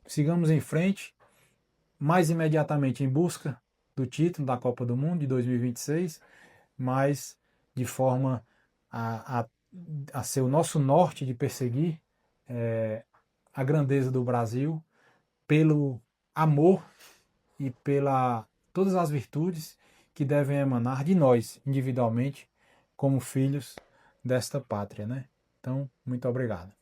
sigamos em frente, mais imediatamente em busca do título da Copa do Mundo de 2026, mas de forma a ser o nosso norte de perseguir a grandeza do Brasil pelo amor e pela todas as virtudes que devem emanar de nós individualmente como filhos desta pátria, né? Então, muito obrigado.